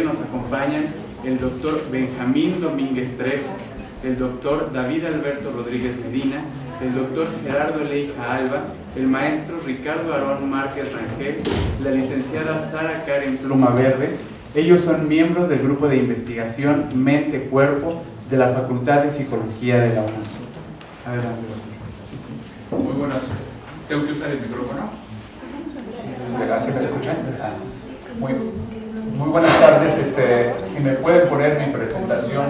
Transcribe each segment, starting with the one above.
Nos acompañan el doctor Benjamín Domínguez Trejo, el doctor David Alberto Rodríguez Medina, el doctor Gerardo Leija Alba, el maestro Ricardo Aarón Márquez Rangel, la licenciada Sara Karen Pluma Verde. Ellos son miembros del grupo de investigación Mente-Cuerpo de la Facultad de Psicología de la UNAM. Adelante, doctor. Muy buenas. ¿Tengo que usar el micrófono? ¿Se me escuchan? Muy buenas tardes. Si me pueden poner mi presentación,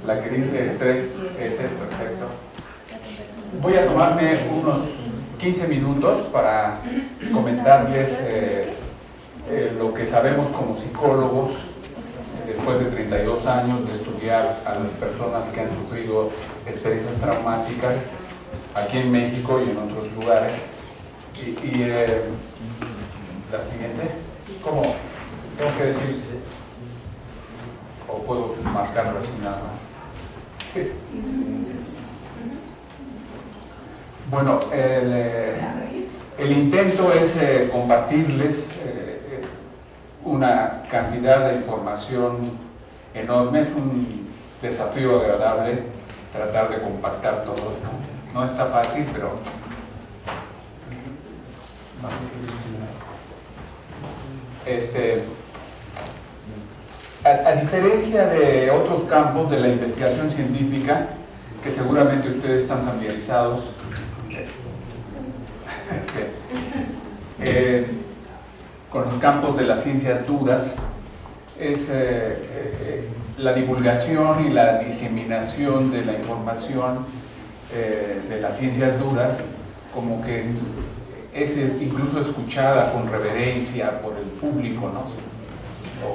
la que dice estrés, ese, perfecto. Voy a tomarme unos 15 minutos para comentarles lo que sabemos como psicólogos después de 32 años de estudiar a las personas que han sufrido experiencias traumáticas aquí en México y en otros lugares. La siguiente, ¿cómo? ¿Tengo que decir? ¿O puedo marcarlo así nada más? Sí. Bueno, el intento es compartirles una cantidad de información enorme. Es un desafío agradable tratar de compactar todo esto. No está fácil, pero... A diferencia de otros campos de la investigación científica, que seguramente ustedes están familiarizados, con los campos de las ciencias duras, es la divulgación y la diseminación de la información de las ciencias duras, como que es incluso escuchada con reverencia por el público, ¿no?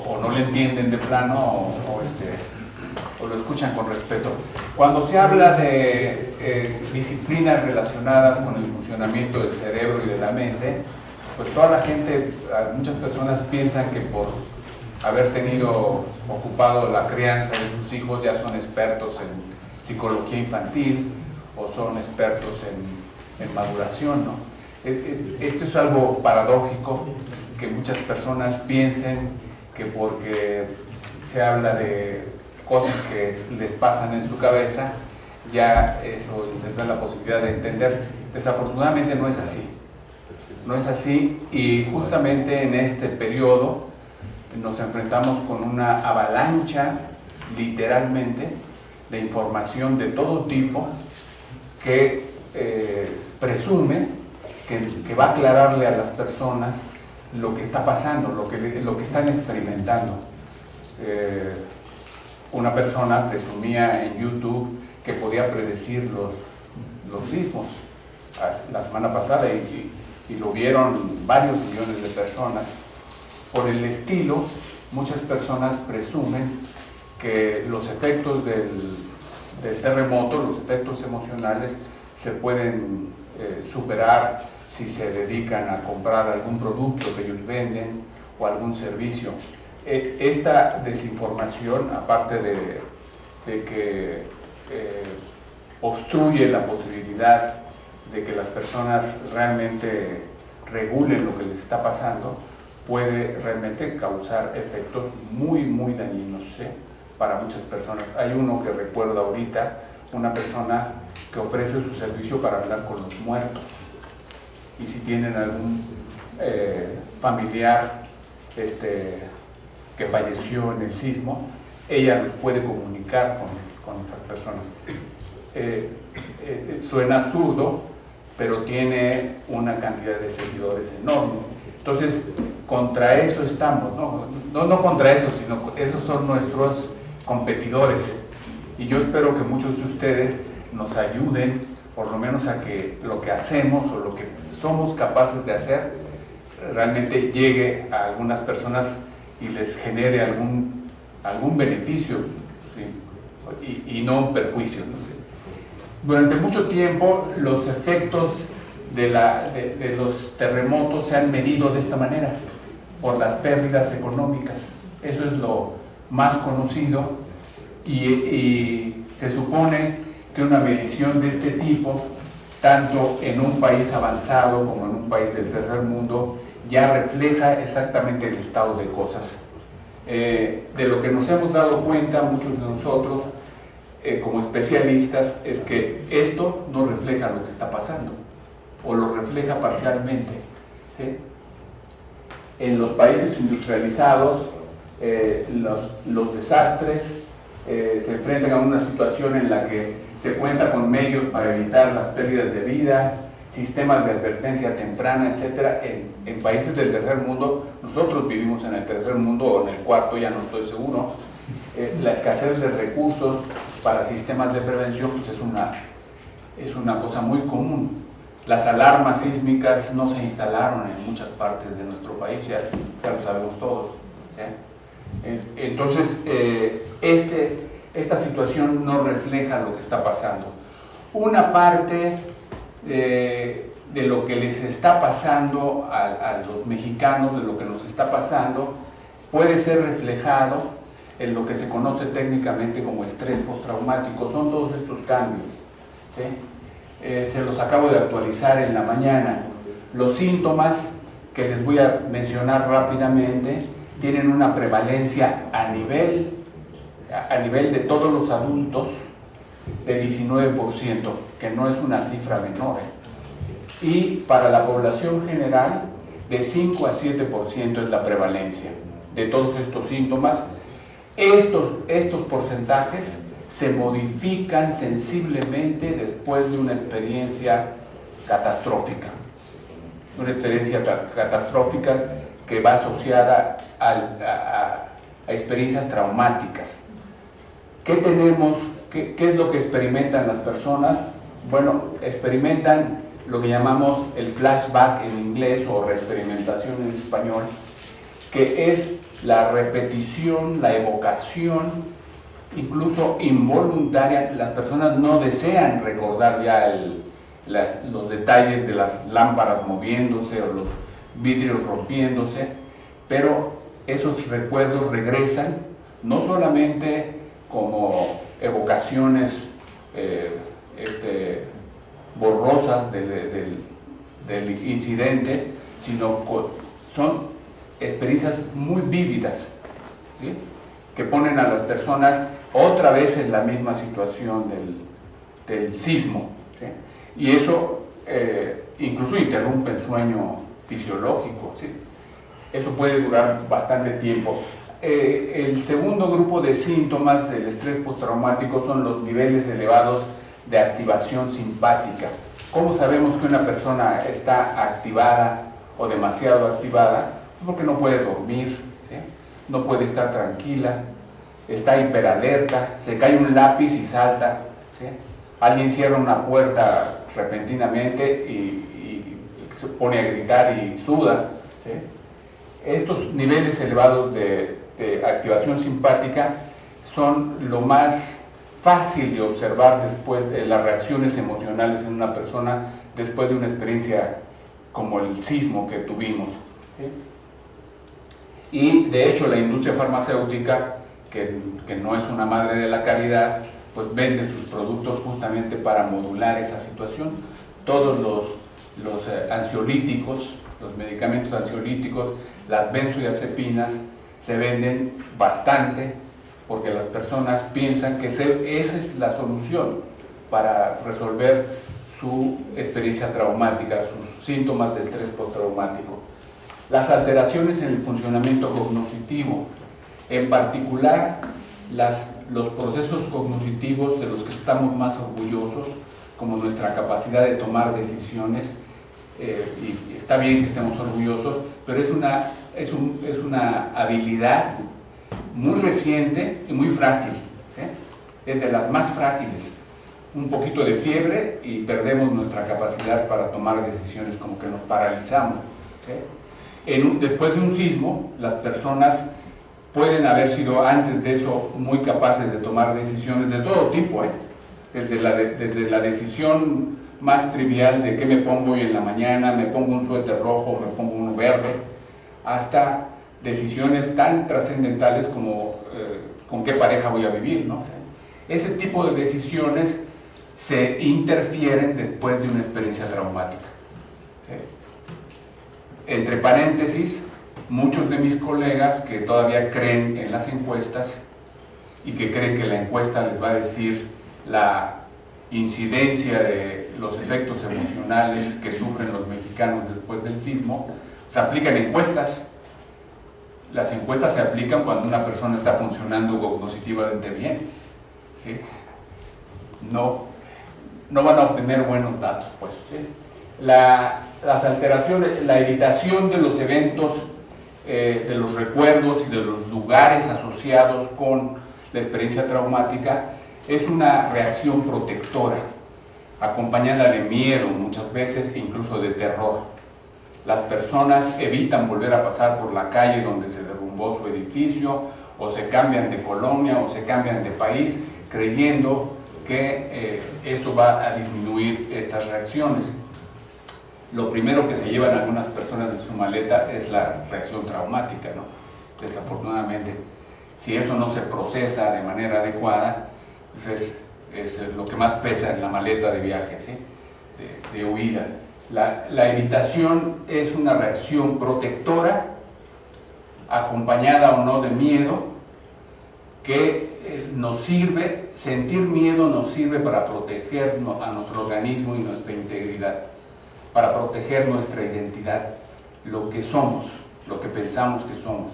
O no le entienden de plano o lo escuchan con respeto. Cuando se habla de disciplinas relacionadas con el funcionamiento del cerebro y de la mente, pues toda la gente, muchas personas piensan que por haber tenido ocupado la crianza de sus hijos ya son expertos en psicología infantil o son expertos en maduración, ¿no? Esto es algo paradójico, que muchas personas piensen que porque se habla de cosas que les pasan en su cabeza, ya eso les da la posibilidad de entender. Desafortunadamente no es así. No es así, y justamente en este periodo nos enfrentamos con una avalancha, literalmente, de información de todo tipo que presume que va a aclararle a las personas lo que está pasando, lo que están experimentando. Una persona presumía en YouTube que podía predecir los sismos la semana pasada y lo vieron varios millones de personas. Por el estilo, muchas personas presumen que los efectos del terremoto, los efectos emocionales, se pueden superar si se dedican a comprar algún producto que ellos venden o algún servicio. Esta desinformación, aparte de que obstruye la posibilidad de que las personas realmente regulen lo que les está pasando, puede realmente causar efectos muy, muy dañinos, ¿sí?, para muchas personas. Hay uno que recuerdo ahorita, una persona que ofrece su servicio para hablar con los muertos. Y si tienen algún familiar que falleció en el sismo, ella los puede comunicar con estas personas. Suena absurdo, pero tiene una cantidad de seguidores enormes. Entonces, contra eso estamos, no contra eso, sino esos son nuestros competidores. Y yo espero que muchos de ustedes nos ayuden, por lo menos a que lo que hacemos o lo que somos capaces de hacer realmente llegue a algunas personas y les genere algún beneficio, ¿sí?, y no un perjuicio, ¿no? ¿Sí? Durante mucho tiempo los efectos de los terremotos se han medido de esta manera, por las pérdidas económicas. Eso es lo más conocido y se supone que una medición de este tipo, tanto en un país avanzado como en un país del tercer mundo, ya refleja exactamente el estado de cosas. De lo que nos hemos dado cuenta muchos de nosotros como especialistas es que esto no refleja lo que está pasando o lo refleja parcialmente, ¿sí? En los países industrializados los desastres se enfrentan a una situación en la que se cuenta con medios para evitar las pérdidas de vida, sistemas de advertencia temprana, etc. En países del tercer mundo, nosotros vivimos en el tercer mundo o en el cuarto, ya no estoy seguro, la escasez de recursos para sistemas de prevención pues es una cosa muy común. Las alarmas sísmicas no se instalaron en muchas partes de nuestro país, ya lo sabemos todos, ¿sí? Entonces, esta situación no refleja lo que está pasando. Una parte de lo que les está pasando a los mexicanos, de lo que nos está pasando, puede ser reflejado en lo que se conoce técnicamente como estrés postraumático. Son todos estos cambios, ¿sí? Se los acabo de actualizar en la mañana. Los síntomas que les voy a mencionar rápidamente tienen una prevalencia a nivel de todos los adultos de 19%, que no es una cifra menor, y para la población general de 5 a 7% es la prevalencia de todos estos síntomas. Estos porcentajes se modifican sensiblemente después de una experiencia catastrófica, que va asociada a experiencias traumáticas. ¿Qué tenemos? ¿Qué es lo que experimentan las personas? Bueno, experimentan lo que llamamos el flashback en inglés o reexperimentación en español, que es la repetición, la evocación, incluso involuntaria. Las personas no desean recordar ya los detalles de las lámparas moviéndose o los vidrios rompiéndose, pero esos recuerdos regresan no solamente como evocaciones borrosas del incidente, sino son experiencias muy vívidas, ¿sí? Que ponen a las personas otra vez en la misma situación del sismo, ¿sí? Y eso incluso interrumpe el sueño fisiológico, ¿sí? Eso puede durar bastante tiempo. El segundo grupo de síntomas del estrés postraumático son los niveles elevados de activación simpática. ¿Cómo sabemos que una persona está activada o demasiado activada? Porque no puede dormir, ¿sí? No puede estar tranquila, está hiperalerta, se cae un lápiz y salta, ¿sí? Alguien cierra una puerta repentinamente y se pone a gritar y suda, ¿sí? Estos niveles elevados de activación simpática son lo más fácil de observar después de las reacciones emocionales en una persona después de una experiencia como el sismo que tuvimos, ¿sí? Y de hecho la industria farmacéutica, que no es una madre de la caridad, pues vende sus productos justamente para modular esa situación. Todos los ansiolíticos, los medicamentos ansiolíticos, las benzodiazepinas se venden bastante porque las personas piensan que esa es la solución para resolver su experiencia traumática, sus síntomas de estrés postraumático. Las alteraciones en el funcionamiento cognitivo, en particular los procesos cognitivos de los que estamos más orgullosos, como nuestra capacidad de tomar decisiones, y está bien que estemos orgullosos, pero es una habilidad muy reciente y muy frágil, ¿sí? Es de las más frágiles. Un poquito de fiebre y perdemos nuestra capacidad para tomar decisiones, como que nos paralizamos, ¿sí? Después de un sismo, las personas pueden haber sido antes de eso muy capaces de tomar decisiones de todo tipo, desde la decisión más trivial de qué me pongo hoy en la mañana, me pongo un suéter rojo, me pongo uno verde, hasta decisiones tan trascendentales como con qué pareja voy a vivir, ¿no? O sea, ese tipo de decisiones se interfieren después de una experiencia traumática, ¿sí? Entre paréntesis, muchos de mis colegas que todavía creen en las encuestas y que creen que la encuesta les va a decir la incidencia de los efectos emocionales que sufren los mexicanos después del sismo. Se aplican encuestas. Las encuestas se aplican cuando una persona está funcionando cognitivamente bien, ¿sí? No van a obtener buenos datos, pues, ¿sí? Las alteraciones, la evitación de los eventos, de los recuerdos y de los lugares asociados con la experiencia traumática es una reacción protectora, acompañada de miedo muchas veces, incluso de terror. Las personas evitan volver a pasar por la calle donde se derrumbó su edificio, o se cambian de colonia, o se cambian de país, creyendo que eso va a disminuir estas reacciones. Lo primero que se llevan algunas personas de su maleta es la reacción traumática, ¿no? Desafortunadamente, si eso no se procesa de manera adecuada, pues es lo que más pesa en la maleta de viaje, ¿sí? de huida. La evitación es una reacción protectora, acompañada o no de miedo, que nos sirve, sentir miedo nos sirve para proteger a nuestro organismo y nuestra integridad, para proteger nuestra identidad, lo que somos, lo que pensamos que somos.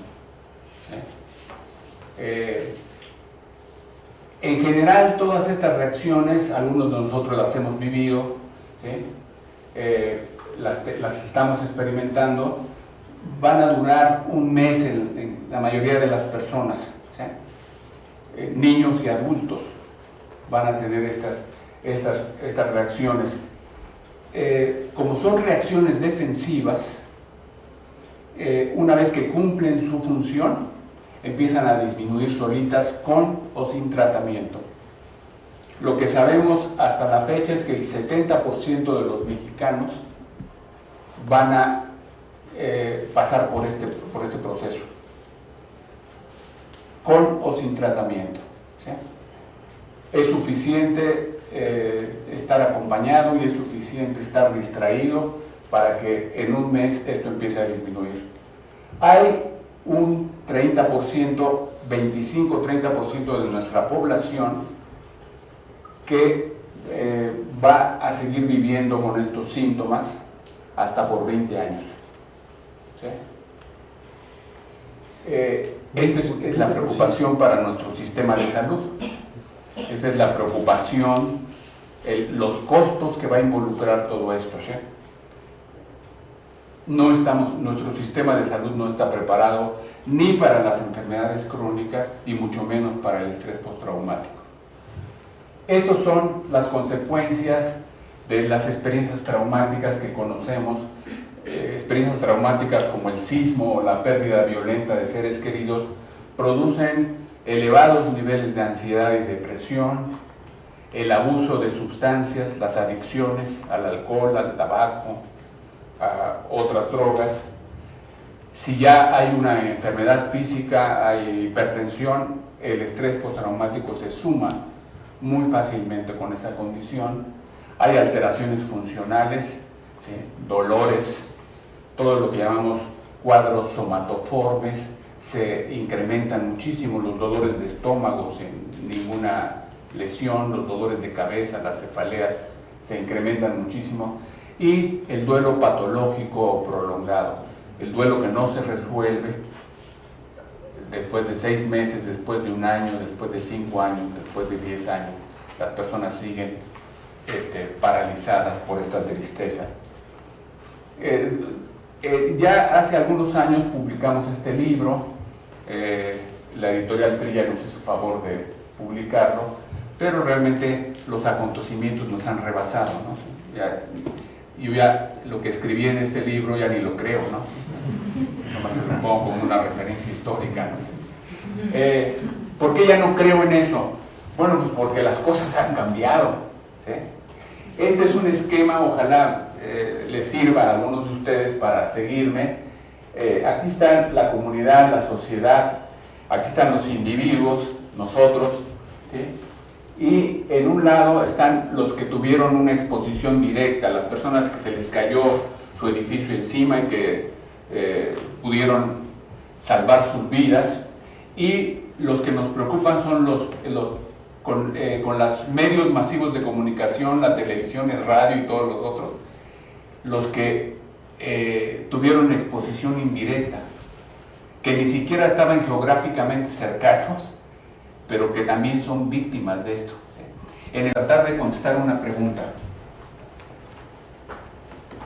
En general, todas estas reacciones, algunos de nosotros las hemos vivido, ¿sí? Las estamos experimentando, van a durar un mes en la mayoría de las personas, ¿sí? Niños y adultos van a tener estas reacciones. Como son reacciones defensivas, una vez que cumplen su función, empiezan a disminuir solitas con o sin tratamiento. Lo que sabemos hasta la fecha es que el 70% de los mexicanos van a pasar por este proceso, con o sin tratamiento, ¿sí? Es suficiente estar acompañado y es suficiente estar distraído para que en un mes esto empiece a disminuir. Hay un 30%, 25-30% de nuestra población que va a seguir viviendo con estos síntomas hasta por 20 años. ¿Sí? Esta es la preocupación para nuestro sistema de salud. Esta es la preocupación, los costos que va a involucrar todo esto, ¿sí? Nuestro sistema de salud no está preparado ni para las enfermedades crónicas y mucho menos para el estrés postraumático. Estas son las consecuencias de las experiencias traumáticas que conocemos, experiencias traumáticas como el sismo o la pérdida violenta de seres queridos, producen elevados niveles de ansiedad y depresión, el abuso de sustancias, las adicciones al alcohol, al tabaco, a otras drogas. Si ya hay una enfermedad física, hay hipertensión, el estrés postraumático se suma muy fácilmente con esa condición. Hay alteraciones funcionales, ¿sí? Dolores, todo lo que llamamos cuadros somatoformes, se incrementan muchísimo los dolores de estómago sin ninguna lesión, los dolores de cabeza, las cefaleas se incrementan muchísimo, y el duelo patológico o prolongado, el duelo que no se resuelve después de 6 meses, después de 1 año, después de 5 años, después de 10 años. Las personas siguen paralizadas por esta tristeza. Ya hace algunos años publicamos este libro, la editorial Trilla nos hizo favor de publicarlo, pero realmente los acontecimientos nos han rebasado, ¿no? Yo ya lo que escribí en este libro ya ni lo creo, ¿no? Nomás se lo pongo como una referencia histórica, ¿no? ¿Por qué ya no creo en eso? Bueno, pues porque las cosas han cambiado, ¿sí? Este es un esquema, ojalá les sirva a algunos de ustedes para seguirme. Aquí está la comunidad, la sociedad, aquí están los individuos, nosotros, ¿sí? Y en un lado están los que tuvieron una exposición directa, las personas que se les cayó su edificio encima y que pudieron salvar sus vidas, y los que nos preocupan son con los medios masivos de comunicación, la televisión, el radio y todos los otros, los que tuvieron exposición indirecta, que ni siquiera estaban geográficamente cercanos, pero que también son víctimas de esto. En el tratar de contestar una pregunta: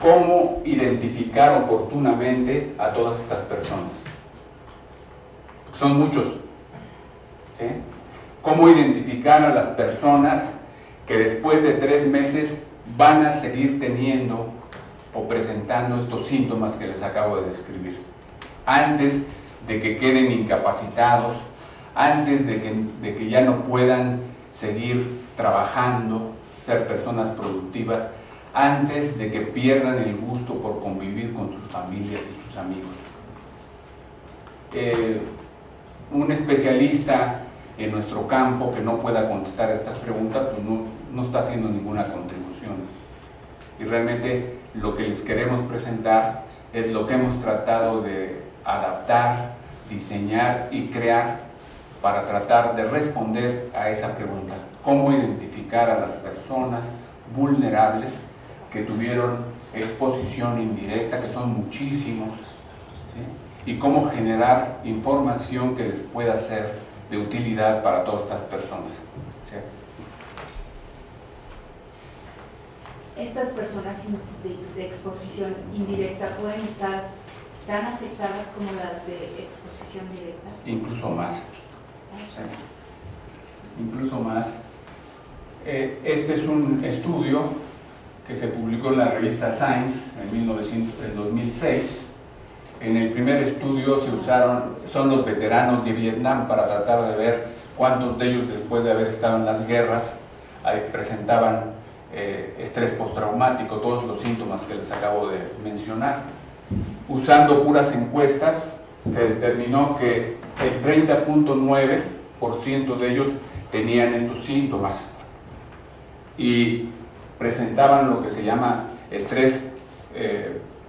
¿cómo identificar oportunamente a todas estas personas? Son muchos, ¿sí? ¿Cómo identificar a las personas que después de 3 meses van a seguir teniendo o presentando estos síntomas que les acabo de describir, antes de que queden incapacitados, antes de que ya no puedan seguir trabajando, ser personas productivas, antes de que pierdan el gusto por convivir con sus familias y sus amigos? Un especialista en nuestro campo que no pueda contestar estas preguntas, pues no está haciendo ninguna contribución. Y realmente lo que les queremos presentar es lo que hemos tratado de adaptar, diseñar y crear para tratar de responder a esa pregunta: ¿cómo identificar a las personas vulnerables que tuvieron exposición indirecta, que son muchísimos, ¿sí? Y cómo generar información que les pueda ser de utilidad para todas estas personas, ¿sí? Estas personas de exposición indirecta pueden estar tan afectadas como las de exposición directa. Incluso más. Sí. Incluso más. Este es un estudio que se publicó en la revista Science en 2006. En el primer estudio son los veteranos de Vietnam, para tratar de ver cuántos de ellos, después de haber estado en las guerras, presentaban estrés postraumático, todos los síntomas que les acabo de mencionar. Usando puras encuestas, se determinó que el 30.9% de ellos tenían estos síntomas y presentaban lo que se llama estrés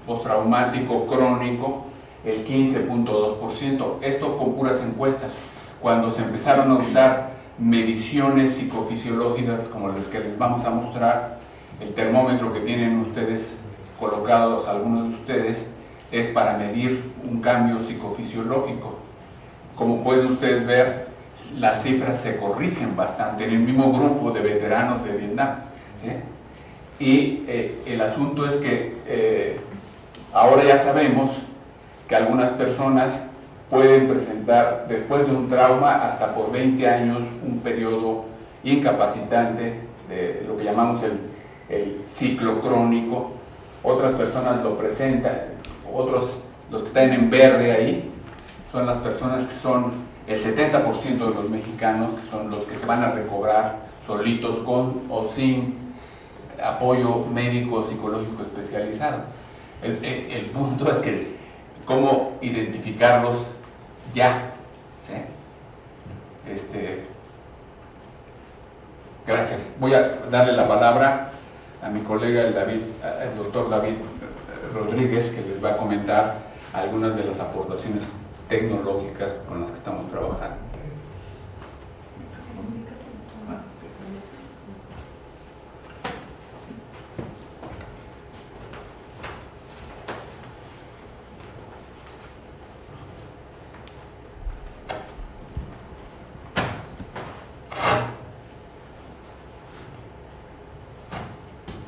postraumático crónico, el 15.2%. Esto con puras encuestas. Cuando se empezaron a usar mediciones psicofisiológicas como las que les vamos a mostrar, el termómetro que tienen ustedes colocados, algunos de ustedes, es para medir un cambio psicofisiológico. Como pueden ustedes ver, las cifras se corrigen bastante en el mismo grupo de veteranos de Vietnam, ¿sí? Y el asunto es que ahora ya sabemos que algunas personas pueden presentar, después de un trauma, hasta por 20 años, un periodo incapacitante, de lo que llamamos el ciclo crónico. Otras personas lo presentan, otros, los que están en verde ahí, son las personas que son el 70% de los mexicanos, que son los que se van a recobrar solitos, con o sin apoyo médico o psicológico especializado. El punto es que cómo identificarlos ya, ¿sí? Gracias. Voy a darle la palabra a mi colega el doctor David Rodríguez, que les va a comentar algunas de las aportaciones tecnológicas con las que estamos trabajando.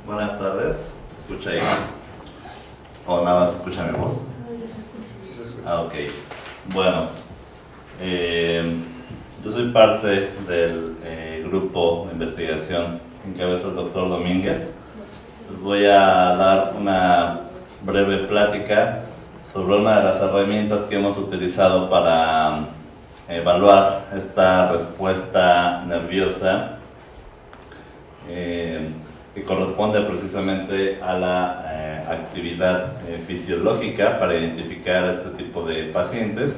Buenas tardes, ¿se escucha ahí? ¿O nada más se escucha mi voz? Ok. Bueno, yo soy parte del grupo de investigación que encabeza el doctor Domínguez. Les voy a dar una breve plática sobre una de las herramientas que hemos utilizado para evaluar esta respuesta nerviosa que corresponde precisamente a la actividad fisiológica para identificar este tipo de pacientes.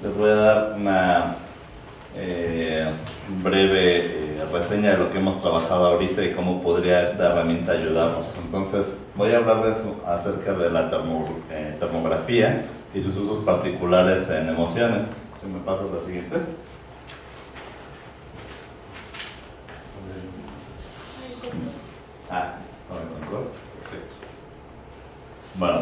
Les voy a dar una breve reseña de lo que hemos trabajado ahorita y cómo podría esta herramienta ayudarnos. Entonces, voy a hablarles acerca de la termografía, y sus usos particulares en emociones. Si me pasas la siguiente. No me encontró. Perfecto. Bueno,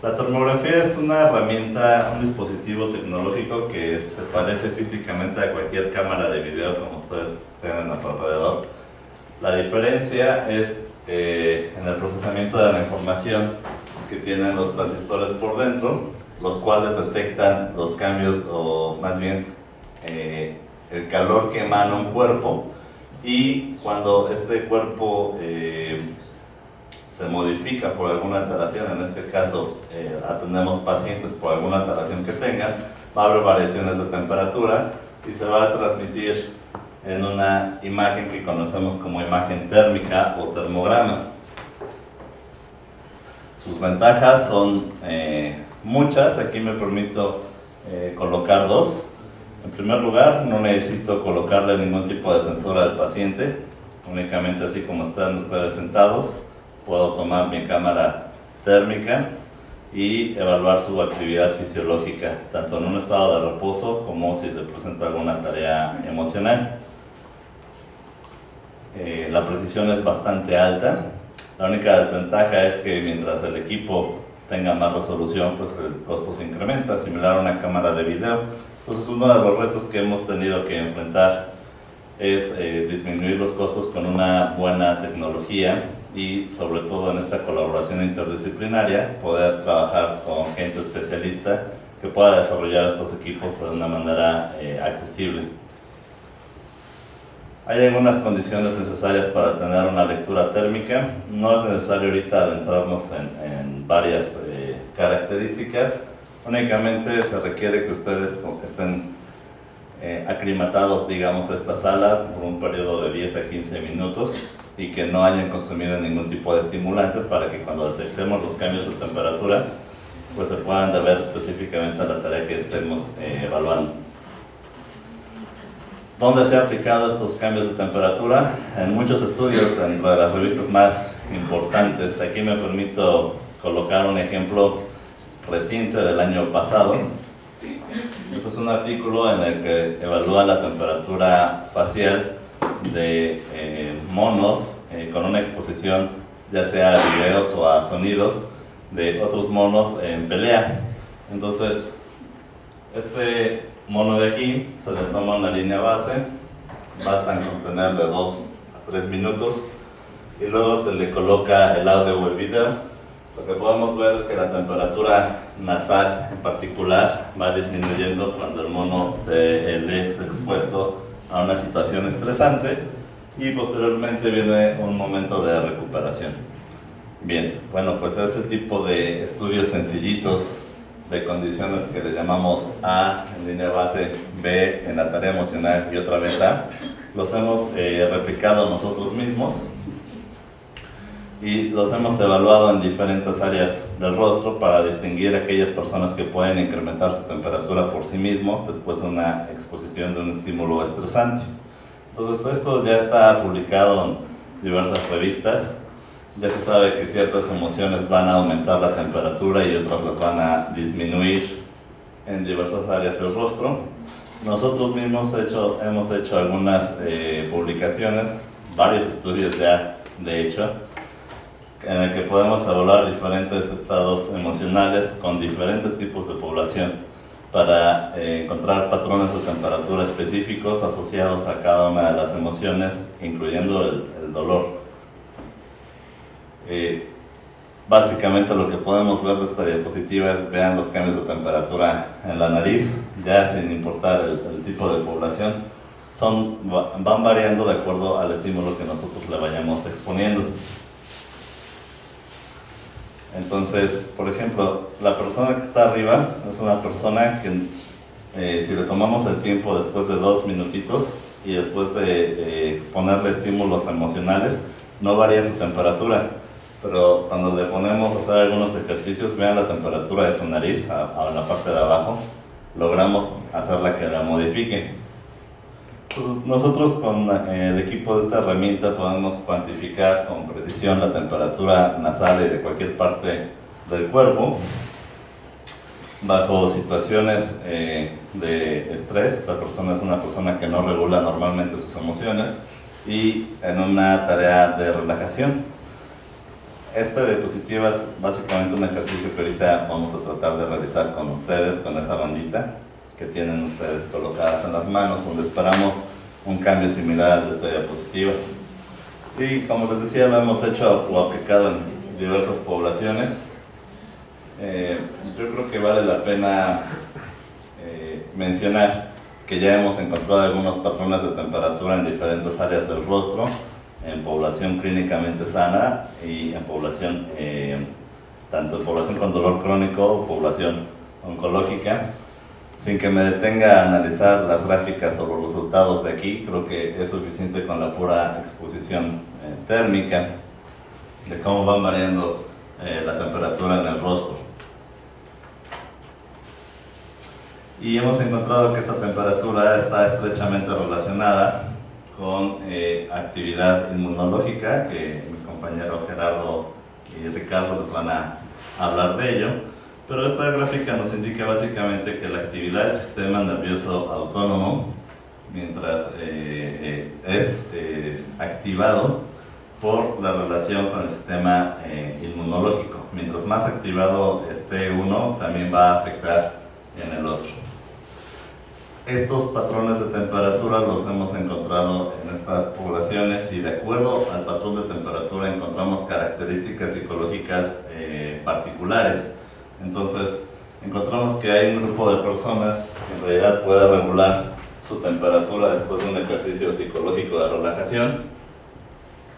la termografía es una herramienta, un dispositivo tecnológico que se parece físicamente a cualquier cámara de video como ustedes tienen a su alrededor. La diferencia es en el procesamiento de la información que tienen los transistores por dentro, los cuales detectan los cambios, o más bien el calor que emana un cuerpo, y cuando este cuerpo se modifica por alguna alteración, en este caso atendemos pacientes por alguna alteración que tengan, va a haber variaciones de temperatura y se va a transmitir en una imagen que conocemos como imagen térmica o termograma. Sus ventajas son muchas, aquí me permito colocar dos. En primer lugar, no necesito colocarle ningún tipo de sensor al paciente, únicamente así como están ustedes sentados, puedo tomar mi cámara térmica y evaluar su actividad fisiológica, tanto en un estado de reposo como si le presenta alguna tarea emocional. La precisión es bastante alta. La única desventaja es que mientras el equipo tenga más resolución, pues el costo se incrementa, similar a una cámara de video. Entonces, uno de los retos que hemos tenido que enfrentar es disminuir los costos con una buena tecnología y, sobre todo en esta colaboración interdisciplinaria, poder trabajar con gente especialista que pueda desarrollar estos equipos de una manera accesible. Hay algunas condiciones necesarias para tener una lectura térmica. No es necesario ahorita adentrarnos en varias características. Únicamente se requiere que ustedes estén aclimatados, digamos, a esta sala por un periodo de 10 a 15 minutos y que no hayan consumido ningún tipo de estimulante para que cuando detectemos los cambios de temperatura, pues se puedan deber específicamente a la tarea que estemos evaluando. ¿Dónde se han aplicado estos cambios de temperatura? En muchos estudios, entre las revistas más importantes. Aquí me permito colocar un ejemplo reciente del año pasado. Este es un artículo en el que evalúa la temperatura facial de monos con una exposición ya sea a videos o a sonidos de otros monos en pelea. Entonces, este mono de aquí se le toma una línea base, bastan con tener de 2 a 3 minutos y luego se le coloca el audio o el video. Lo que podemos ver es que la temperatura nasal en particular va disminuyendo cuando el mono es expuesto a una situación estresante y posteriormente viene un momento de recuperación. Bien, bueno, pues ese tipo de estudios sencillitos de condiciones que le llamamos A en línea base, B en la tarea emocional y otra vez A, los hemos replicado nosotros mismos y los hemos evaluado en diferentes áreas del rostro para distinguir a aquellas personas que pueden incrementar su temperatura por sí mismos después de una exposición de un estímulo estresante. Entonces, esto ya está publicado en diversas revistas. Ya se sabe que ciertas emociones van a aumentar la temperatura y otras las van a disminuir en diversas áreas del rostro. Nosotros mismos hemos hecho algunas publicaciones, varios estudios ya de hecho, en el que podemos evaluar diferentes estados emocionales con diferentes tipos de población para encontrar patrones de temperatura específicos asociados a cada una de las emociones, incluyendo el dolor. Básicamente lo que podemos ver de esta diapositiva es, vean los cambios de temperatura en la nariz, ya sin importar el tipo de población, van variando de acuerdo al estímulo que nosotros le vayamos exponiendo. Entonces, por ejemplo, la persona que está arriba es una persona que si le tomamos el tiempo después de 2 minutitos y después de ponerle estímulos emocionales, no varía su temperatura. Pero cuando le ponemos a hacer algunos ejercicios, vean la temperatura de su nariz a la parte de abajo, logramos hacerla que la modifique. Entonces, nosotros con el equipo de esta herramienta podemos cuantificar con precisión la temperatura nasal y de cualquier parte del cuerpo bajo situaciones de estrés. Esta persona es una persona que no regula normalmente sus emociones, y en una tarea de relajación. Esta diapositiva es básicamente un ejercicio que ahorita vamos a tratar de realizar con ustedes, con esa bandita que tienen ustedes colocadas en las manos, donde esperamos un cambio similar al de esta diapositiva. Y como les decía, lo hemos hecho o aplicado en diversas poblaciones. Yo creo que vale la pena mencionar que ya hemos encontrado algunos patrones de temperatura en diferentes áreas del rostro, en población clínicamente sana y en población, tanto en población con dolor crónico o población oncológica. Sin que me detenga a analizar las gráficas o los resultados de aquí, creo que es suficiente con la pura exposición térmica de cómo va variando la temperatura en el rostro. Y hemos encontrado que esta temperatura está estrechamente relacionada con actividad inmunológica, que mi compañero Gerardo y Ricardo les van a hablar de ello. Pero esta gráfica nos indica básicamente que la actividad del sistema nervioso autónomo, mientras es activado por la relación con el sistema inmunológico. Mientras más activado esté uno, también va a afectar en el otro. Estos patrones de temperatura los hemos encontrado en estas poblaciones, y de acuerdo al patrón de temperatura encontramos características psicológicas particulares. Entonces, encontramos que hay un grupo de personas que en realidad puede regular su temperatura después de un ejercicio psicológico de relajación,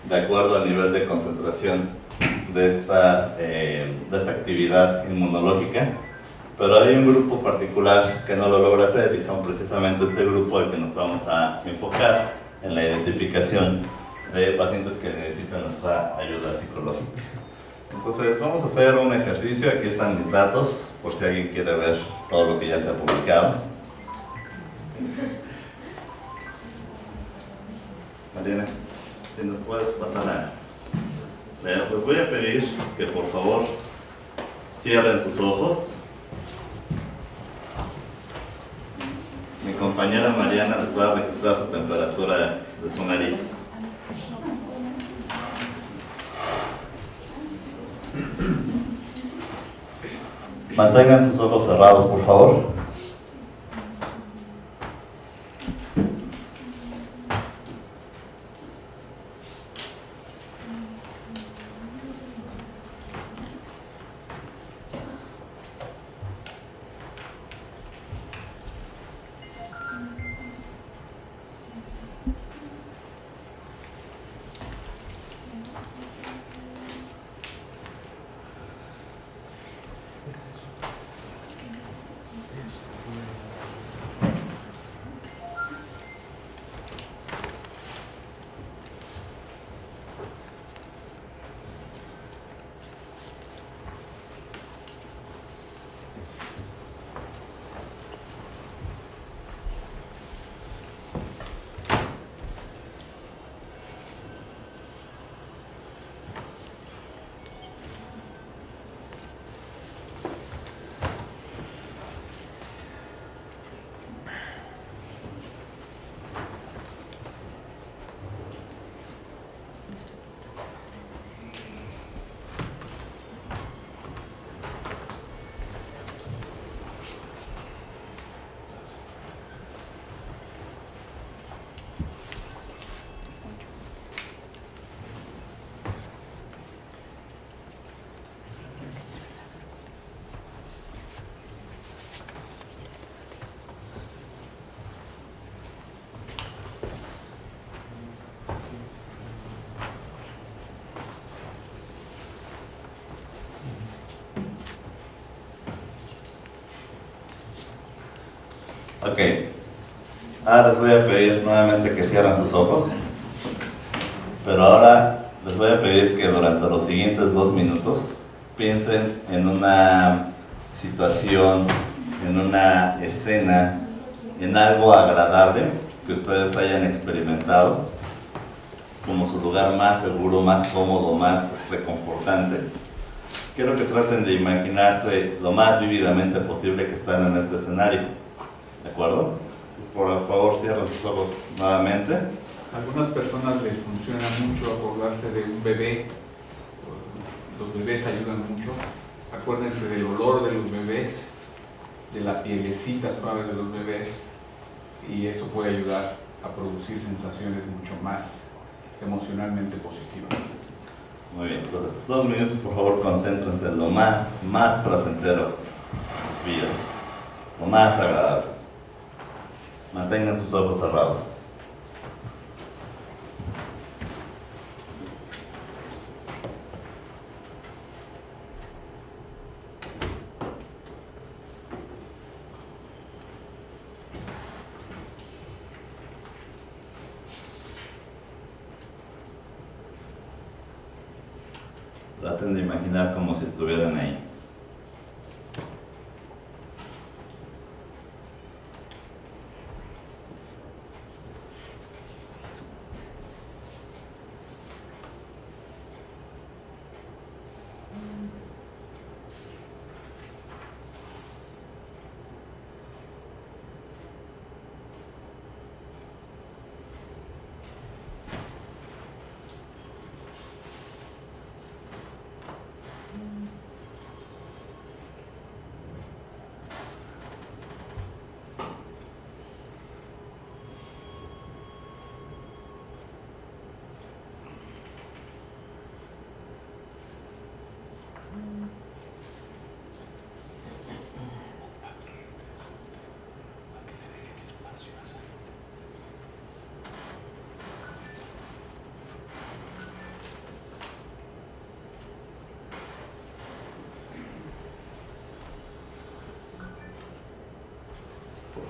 de acuerdo al nivel de concentración de esta actividad inmunológica. Pero hay un grupo particular que no lo logra hacer, y son precisamente este grupo al que nos vamos a enfocar en la identificación de pacientes que necesitan nuestra ayuda psicológica. Entonces vamos a hacer un ejercicio. Aquí están mis datos, por si alguien quiere ver todo lo que ya se ha publicado. Mariana, si nos puedes pasar a leer, les voy a pedir que por favor cierren sus ojos. Mi compañera Mariana les va a registrar su temperatura de su nariz. Mantengan sus ojos cerrados, por favor. Ok, ahora les voy a pedir nuevamente que cierren sus ojos, pero ahora les voy a pedir que durante los siguientes 2 minutos piensen en una situación, en una escena, en algo agradable que ustedes hayan experimentado como su lugar más seguro, más cómodo, más reconfortante. quiero que traten de imaginarse lo más vívidamente posible que están en este escenario. ¿De acuerdo? Entonces, por favor, cierren sus ojos nuevamente. A algunas personas les funciona mucho acordarse de un bebé. Los bebés ayudan mucho. Acuérdense del olor de los bebés, de la pielecita suave de los bebés, y eso puede ayudar a producir sensaciones mucho más emocionalmente positivas. Muy bien, entonces 2 minutos, por favor, concéntrense en lo más placentero de sus vidas, lo más agradable. Mantengan sus ojos cerrados. Traten de imaginar como si estuvieran ahí.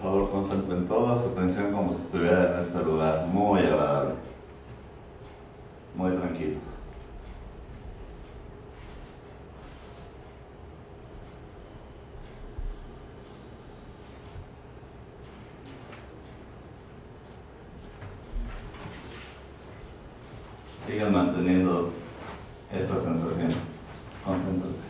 Por favor, concentren toda su atención como si estuvieran en este lugar muy agradable, muy tranquilos. Sigan manteniendo esta sensación. Concéntrense.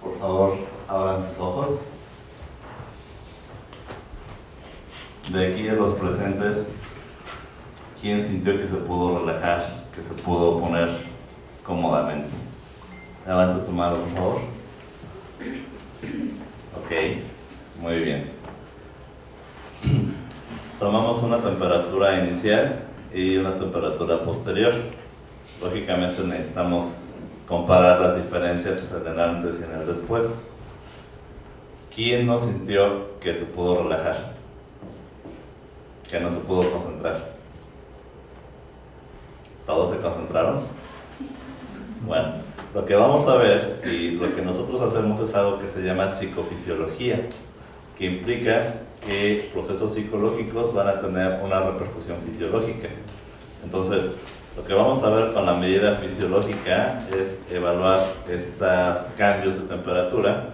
Por favor, abran sus ojos. De aquí de los presentes, ¿quién sintió que se pudo relajar, que se pudo poner cómodamente? Levante su mano, por favor. Ok, muy bien. Tomamos una temperatura inicial y una temperatura posterior. Lógicamente necesitamos comparar las diferencias en el antes y en el después. ¿Quién no sintió que se pudo relajar? Que no se pudo concentrar. ¿Todos se concentraron? Bueno, lo que vamos a ver y lo que nosotros hacemos es algo que se llama psicofisiología. que implica que procesos psicológicos van a tener una repercusión fisiológica. Entonces, lo que vamos a ver con la medida fisiológica es evaluar estos cambios de temperatura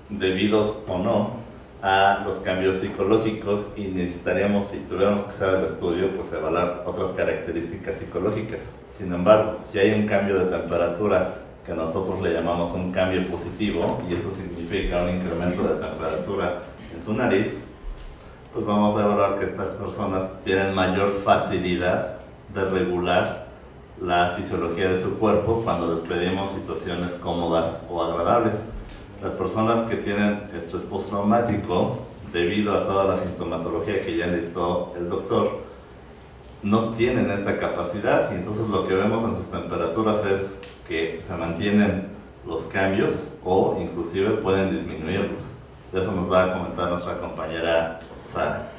debidos o no a los cambios psicológicos, y necesitaríamos, si tuviéramos que hacer el estudio, pues evaluar otras características psicológicas. Sin embargo, si hay un cambio de temperatura que nosotros le llamamos un cambio positivo, y esto significa un incremento de temperatura en su nariz, pues vamos a evaluar que estas personas tienen mayor facilidad de regular la fisiología de su cuerpo cuando les pedimos situaciones cómodas o agradables. Las personas que tienen estrés postraumático, debido a toda la sintomatología que ya listó el doctor, no tienen esta capacidad, y entonces lo que vemos en sus temperaturas es que se mantienen los cambios o inclusive pueden disminuirlos. De eso nos va a comentar nuestra compañera Sara.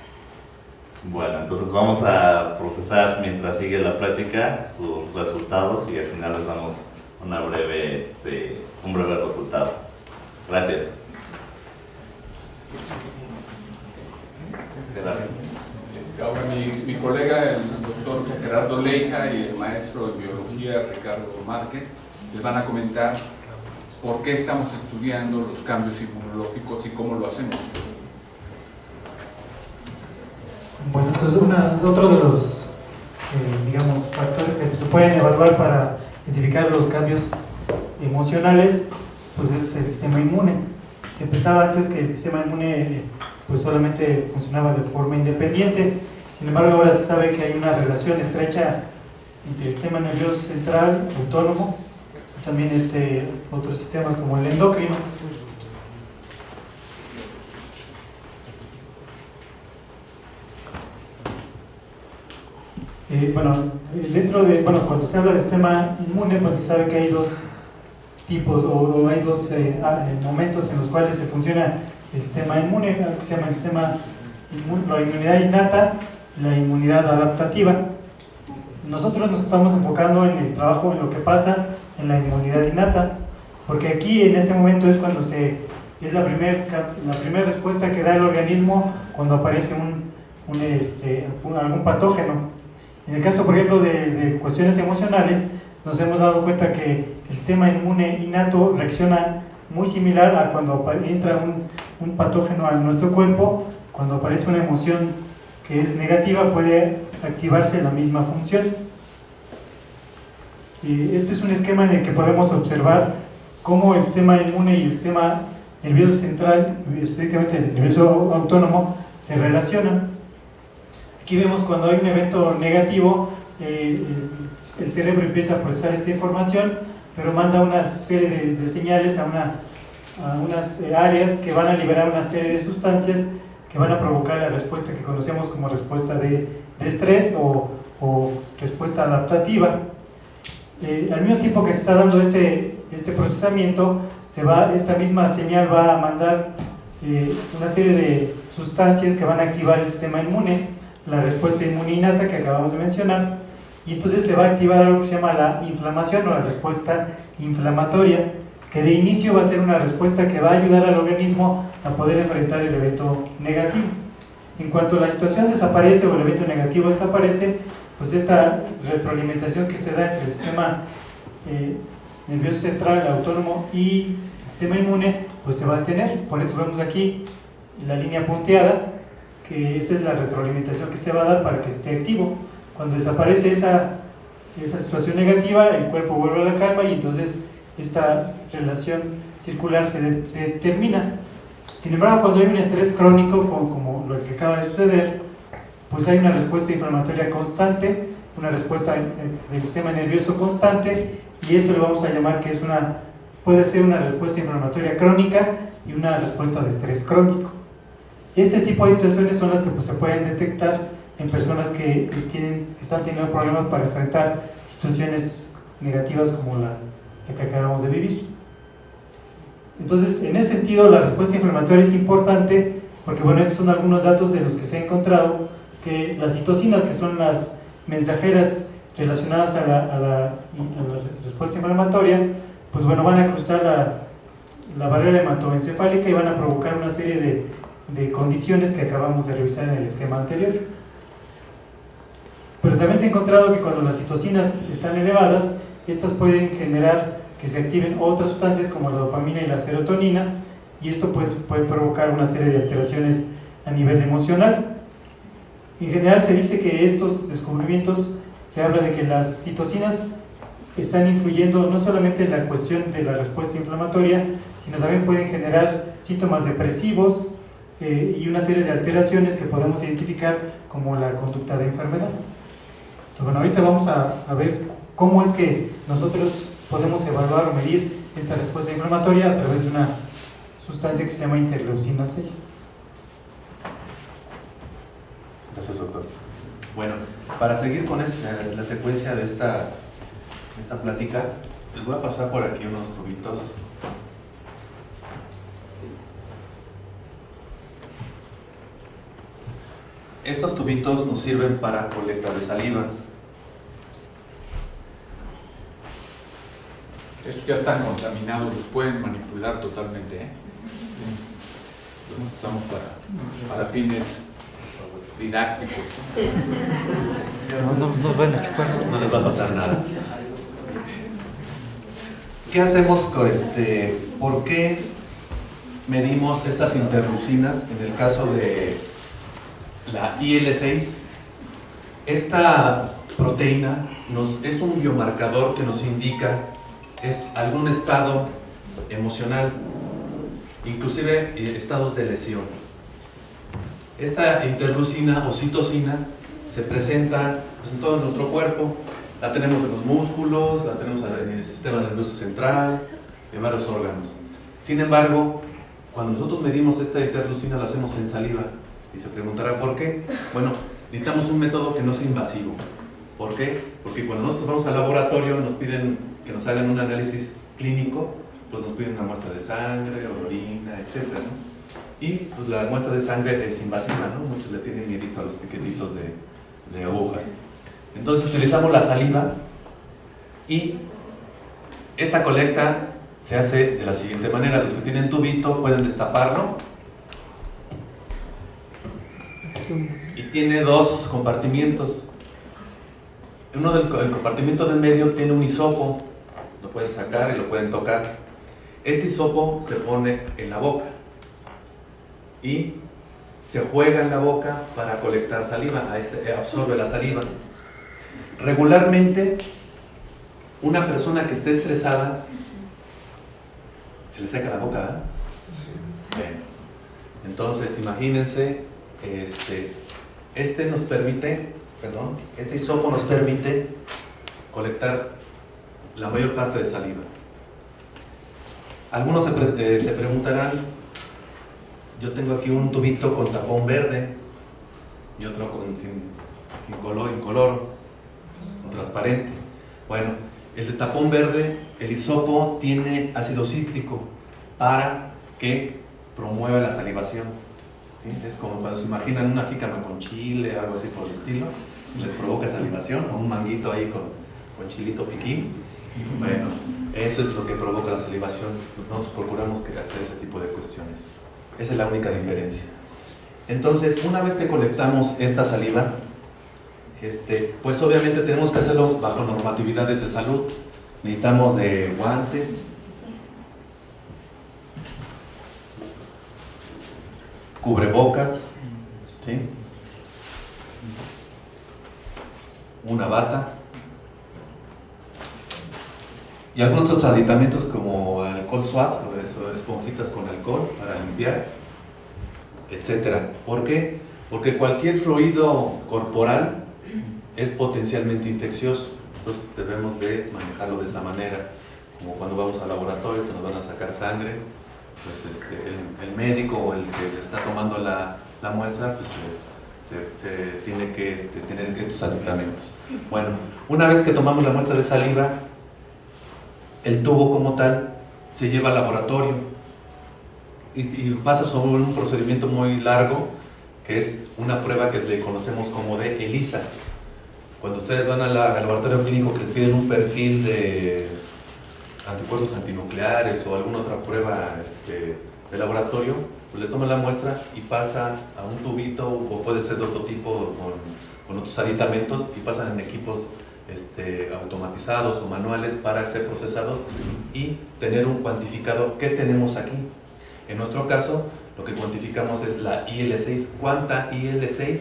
Bueno, entonces vamos a procesar mientras sigue la plática sus resultados, y al final les damos un breve resultado. Gracias. Ahora mi colega, el doctor Gerardo Leija, y el maestro de biología Ricardo Márquez les van a comentar por qué estamos estudiando los cambios inmunológicos y cómo lo hacemos. Bueno, entonces otro de los digamos, factores que se pueden evaluar para identificar los cambios emocionales, pues es el sistema inmune. Se pensaba antes que el sistema inmune pues solamente funcionaba de forma independiente. Sin embargo, ahora se sabe que hay una relación estrecha entre el sistema nervioso central, autónomo, y también otros sistemas como el endocrino. Cuando se habla del sistema inmune, pues se sabe que hay dos tipos o hay dos momentos en los cuales se funciona el sistema inmune, que se llama el sistema la inmunidad innata y la inmunidad adaptativa. Nosotros nos estamos enfocando en el trabajo, en lo que pasa en la inmunidad innata, porque aquí en este momento es cuando es la primera respuesta que da el organismo cuando aparece algún patógeno. En el caso, por ejemplo, de cuestiones emocionales, nos hemos dado cuenta que el sistema inmune innato reacciona muy similar a cuando entra un patógeno a nuestro cuerpo. Cuando aparece una emoción que es negativa, puede activarse la misma función. Este es un esquema en el que podemos observar cómo el sistema inmune y el sistema nervioso central, específicamente el nervioso autónomo, se relacionan. Aquí vemos cuando hay un evento negativo, el cerebro empieza a procesar esta información, pero manda una serie de señales a unas áreas que van a liberar una serie de sustancias que van a provocar la respuesta que conocemos como respuesta de estrés o respuesta adaptativa. Al mismo tiempo que se está dando este procesamiento, esta misma señal va a mandar una serie de sustancias que van a activar el sistema inmune, la respuesta inmune innata que acabamos de mencionar, y entonces se va a activar algo que se llama la inflamación o la respuesta inflamatoria, que de inicio va a ser una respuesta que va a ayudar al organismo a poder enfrentar el evento negativo. En cuanto la situación desaparece o el evento negativo desaparece, pues esta retroalimentación que se da entre el sistema nervioso central, autónomo y el sistema inmune, pues se va a tener. Por eso vemos aquí la línea punteada, que esa es la retroalimentación que se va a dar para que esté activo. Cuando desaparece esa situación negativa, el cuerpo vuelve a la calma y entonces esta relación circular se termina. Sin embargo, cuando hay un estrés crónico, como lo que acaba de suceder, pues hay una respuesta inflamatoria constante, una respuesta del sistema nervioso constante, y esto le vamos a llamar que puede ser una respuesta inflamatoria crónica y una respuesta de estrés crónico. Este tipo de situaciones son las que se pueden detectar en personas que están teniendo problemas para enfrentar situaciones negativas como la que acabamos de vivir. Entonces, en ese sentido, la respuesta inflamatoria es importante porque, bueno, estos son algunos datos de los que se ha encontrado que las citocinas, que son las mensajeras relacionadas a la respuesta inflamatoria, pues bueno, van a cruzar la barrera hematoencefálica y van a provocar una serie de condiciones que acabamos de revisar en el esquema anterior. Pero también se ha encontrado que cuando las citocinas están elevadas, estas pueden generar que se activen otras sustancias como la dopamina y la serotonina, y esto pues, puede provocar una serie de alteraciones a nivel emocional. En general se dice que estos descubrimientos, se habla de que las citocinas están influyendo no solamente en la cuestión de la respuesta inflamatoria, sino también pueden generar síntomas depresivos y una serie de alteraciones que podemos identificar como la conducta de enfermedad. Entonces, bueno, ahorita vamos a ver cómo es que nosotros podemos evaluar o medir esta respuesta inflamatoria a través de una sustancia que se llama interleucina 6. Gracias, doctor. Bueno, para seguir con la secuencia de esta plática, les voy a pasar por aquí unos tubitos. Estos tubitos nos sirven para colecta de saliva. Estos ya están contaminados, los pueden manipular totalmente, ¿eh? Los usamos para fines didácticos. No van a chupar. No les va a pasar nada. ¿Qué hacemos con ¿Por qué medimos estas interleucinas en el caso de la IL-6? Esta proteína es un biomarcador que nos indica algún estado emocional, inclusive estados de lesión. Esta interleucina o citocina se presenta pues, en todo nuestro cuerpo. La tenemos en los músculos, la tenemos en el sistema nervioso central, en varios órganos. Sin embargo, cuando nosotros medimos esta interleucina, la hacemos en saliva. Y se preguntará ¿por qué? Bueno, necesitamos un método que no sea invasivo. ¿Por qué? Porque cuando nosotros vamos al laboratorio nos piden que nos hagan un análisis clínico, pues nos piden una muestra de sangre, orina, etc., ¿no? Y pues la muestra de sangre es invasiva, ¿no? Muchos le tienen miedito a los piquetitos de agujas. Entonces utilizamos la saliva y esta colecta se hace de la siguiente manera. Los que tienen tubito pueden destaparlo y tiene dos compartimientos. El compartimento del medio tiene un hisopo, lo pueden sacar y lo pueden tocar. Este hisopo se pone en la boca y se juega en la boca para colectar saliva, absorbe la saliva. Regularmente, una persona que esté estresada, se le seca la boca, ¿verdad? Bueno, entonces imagínense, este hisopo nos permite colectar la mayor parte de saliva. Algunos se preguntarán, yo tengo aquí un tubito con tapón verde y otro sin color, incoloro, transparente. Bueno, el de tapón verde, el hisopo tiene ácido cítrico para que promueva la salivación. ¿Sí? Es como cuando se imaginan una jícama con chile, algo así por el estilo, les provoca salivación, o un manguito ahí con chilito piquín. Bueno, eso es lo que provoca la salivación. Nosotros procuramos hacer ese tipo de cuestiones. Esa es la única diferencia. Entonces, una vez que colectamos esta saliva, pues obviamente tenemos que hacerlo bajo normatividades de salud. Necesitamos de guantes, cubrebocas, ¿sí? Una bata y algunos otros aditamentos como alcohol swab, esponjitas con alcohol para limpiar, etcétera. ¿Por qué? Porque cualquier fluido corporal es potencialmente infeccioso, entonces debemos de manejarlo de esa manera. Como cuando vamos al laboratorio que nos van a sacar sangre, pues el médico o el que le está tomando la muestra, pues se tiene que tener estos aditamentos. Bueno, una vez que tomamos la muestra de saliva, el tubo como tal se lleva al laboratorio y pasa sobre un procedimiento muy largo, que es una prueba que le conocemos como de ELISA. Cuando ustedes van al laboratorio clínico que les piden un perfil de anticuerpos antinucleares o alguna otra prueba de laboratorio, pues le toma la muestra y pasa a un tubito, o puede ser de otro tipo con otros aditamentos, y pasan en equipos automatizados o manuales para ser procesados y tener un cuantificador. ¿Qué tenemos aquí? En nuestro caso, lo que cuantificamos es la IL6. ¿Cuánta IL6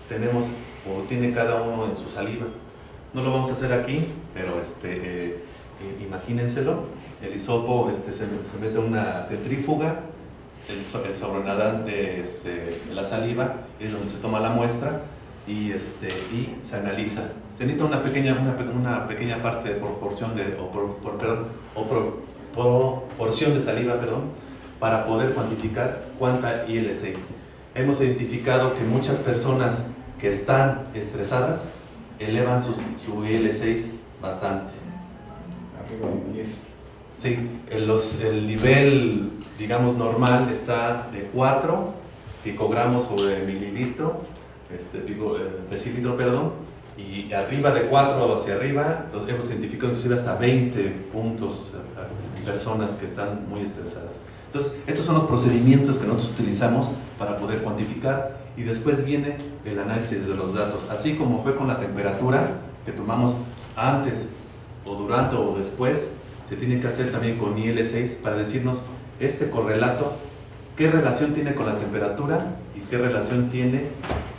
tenemos o tiene cada uno en su saliva? No lo vamos a hacer aquí, pero imagínenselo. El hisopo se mete a una centrífuga, el sobrenadante de la saliva es donde se toma la muestra y se analiza. Se necesita una pequeña parte de proporción proporción de saliva, para poder cuantificar cuánta IL6. Hemos identificado que muchas personas que están estresadas elevan su IL6 bastante. Arriba de 10. Sí, el nivel, digamos, normal está de 4 picogramos sobre mililitro, decilitro, perdón, y arriba de 4 hacia arriba hemos identificado inclusive hasta 20 puntos personas que están muy estresadas. Entonces, estos son los procedimientos que nosotros utilizamos para poder cuantificar, y después viene el análisis de los datos. Así como fue con la temperatura que tomamos antes o durante o después, se tiene que hacer también con IL6 para decirnos este correlato, qué relación tiene con la temperatura y qué relación tiene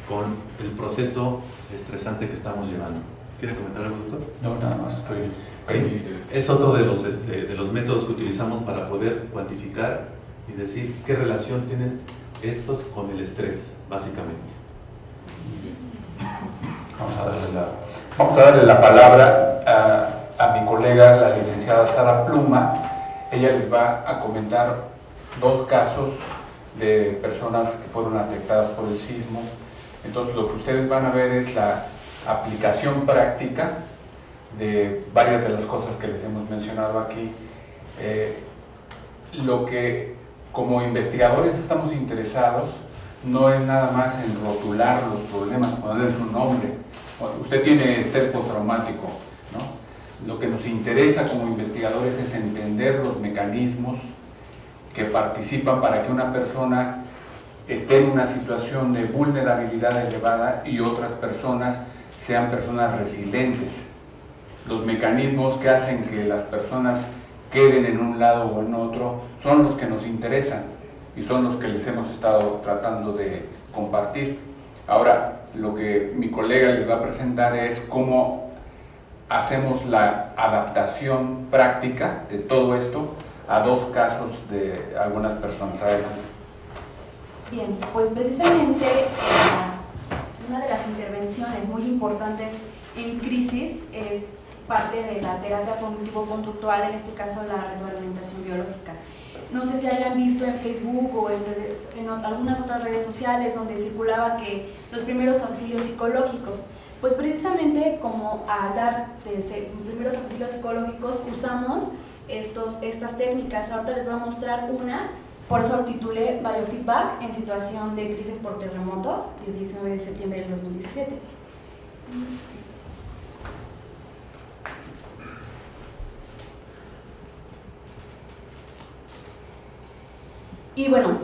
con el proceso estresante que estamos llevando. ¿Quiere comentar algo, doctor? No, nada más estoy... Sí, es otro de los métodos que utilizamos para poder cuantificar y decir qué relación tienen estos con el estrés, básicamente. Vamos a darle la palabra a mi colega, la licenciada Sara Pluma. Ella les va a comentar 2 casos de personas que fueron afectadas por el sismo. Entonces, lo que ustedes van a ver es la aplicación práctica de varias de las cosas que les hemos mencionado aquí. Lo que como investigadores estamos interesados no es nada más en rotular los problemas, ponerles un nombre. Usted tiene estrés postraumático, ¿no? Lo que nos interesa como investigadores es entender los mecanismos que participan para que una persona esté en una situación de vulnerabilidad elevada y otras personas sean personas resilientes. Los mecanismos que hacen que las personas queden en un lado o en otro son los que nos interesan y son los que les hemos estado tratando de compartir. Ahora, lo que mi colega les va a presentar es cómo hacemos la adaptación práctica de todo esto a 2 casos de algunas personas. Adelante. Bien, pues precisamente una de las intervenciones muy importantes en crisis es parte de la terapia cognitivo-conductual, en este caso la retroalimentación biológica. No sé si hayan visto en Facebook o en algunas otras redes sociales donde circulaba que los primeros auxilios psicológicos, pues precisamente como al dar primeros auxilios psicológicos usamos estas técnicas. Ahorita les voy a mostrar una, por eso lo titulé Biofeedback en situación de crisis por terremoto, el 19 de septiembre del 2017. Y bueno,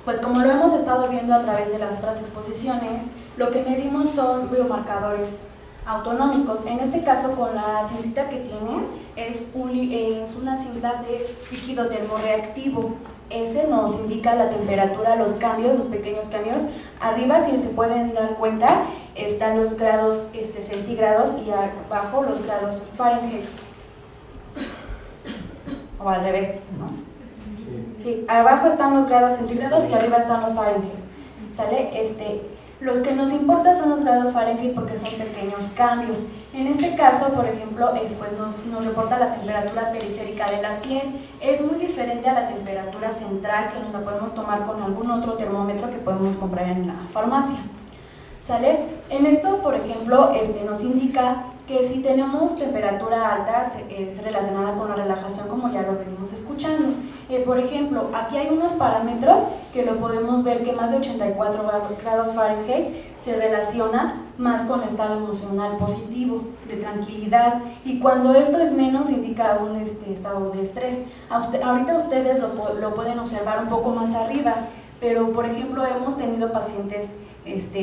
pues como lo hemos estado viendo a través de las otras exposiciones, lo que medimos son biomarcadores autonómicos. En este caso, con la cintita que tienen, es una cinta de líquido termorreactivo. Ese nos indica la temperatura, los cambios, los pequeños cambios. Arriba, si se pueden dar cuenta, están los grados centígrados y abajo los grados Fahrenheit. O al revés, ¿no? Sí, abajo están los grados centígrados y arriba están los Fahrenheit. ¿Sale? Los que nos importan son los grados Fahrenheit porque son pequeños cambios. En este caso, por ejemplo, nos reporta la temperatura periférica de la piel. Es muy diferente a la temperatura central, que nos la podemos tomar con algún otro termómetro que podemos comprar en la farmacia. ¿Sale? En esto, por ejemplo, nos indica que si tenemos temperatura alta es relacionada con la relajación, como ya lo venimos escuchando. Por ejemplo, aquí hay unos parámetros que lo podemos ver que más de 84 grados Fahrenheit se relacionan más con estado emocional positivo, de tranquilidad, y cuando esto es menos indica un estado de estrés. Ahorita ustedes lo pueden observar un poco más arriba, pero por ejemplo hemos tenido pacientes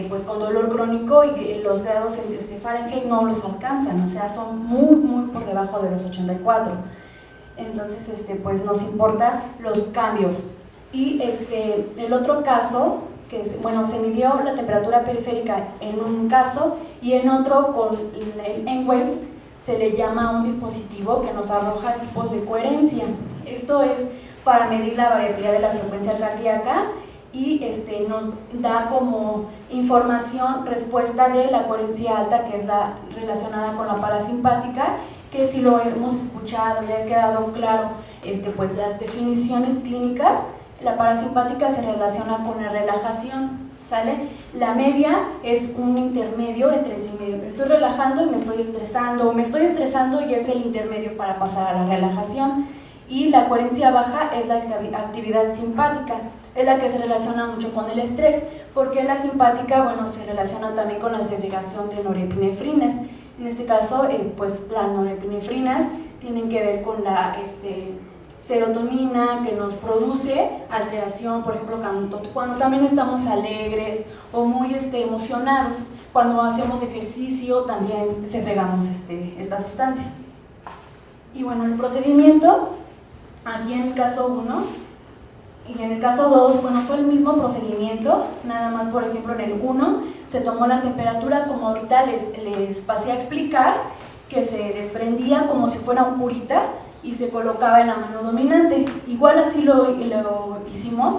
pues con dolor crónico y los grados en Fahrenheit no los alcanzan, o sea, son muy por debajo de los 84. Entonces, pues nos importa los cambios. Y el otro caso, que es, bueno, se midió la temperatura periférica en un caso y en otro con el N-Wave se le llama un dispositivo que nos arroja tipos de coherencia. Esto es para medir la variabilidad de la frecuencia cardíaca y nos da como información respuesta de la coherencia alta, que es la relacionada con la parasimpática, que si lo hemos escuchado y ha quedado claro pues las definiciones clínicas, la parasimpática se relaciona con la relajación, ¿sale? La media es un intermedio entre si me estoy relajando y me estoy estresando, o me estoy estresando y es el intermedio para pasar a la relajación. Y la coherencia baja es la actividad simpática, es la que se relaciona mucho con el estrés, porque la simpática, bueno, se relaciona también con la segregación de norepinefrinas. En este caso, pues las norepinefrinas tienen que ver con la serotonina que nos produce alteración, por ejemplo, cuando también estamos alegres o muy emocionados. Cuando hacemos ejercicio también segregamos esta sustancia. Y bueno, el procedimiento, aquí en el caso 1 y en el caso 2, bueno, fue el mismo procedimiento, nada más, por ejemplo, en el 1 se tomó la temperatura, como ahorita les pasé a explicar, que se desprendía como si fuera un curita y se colocaba en la mano dominante. Igual así lo hicimos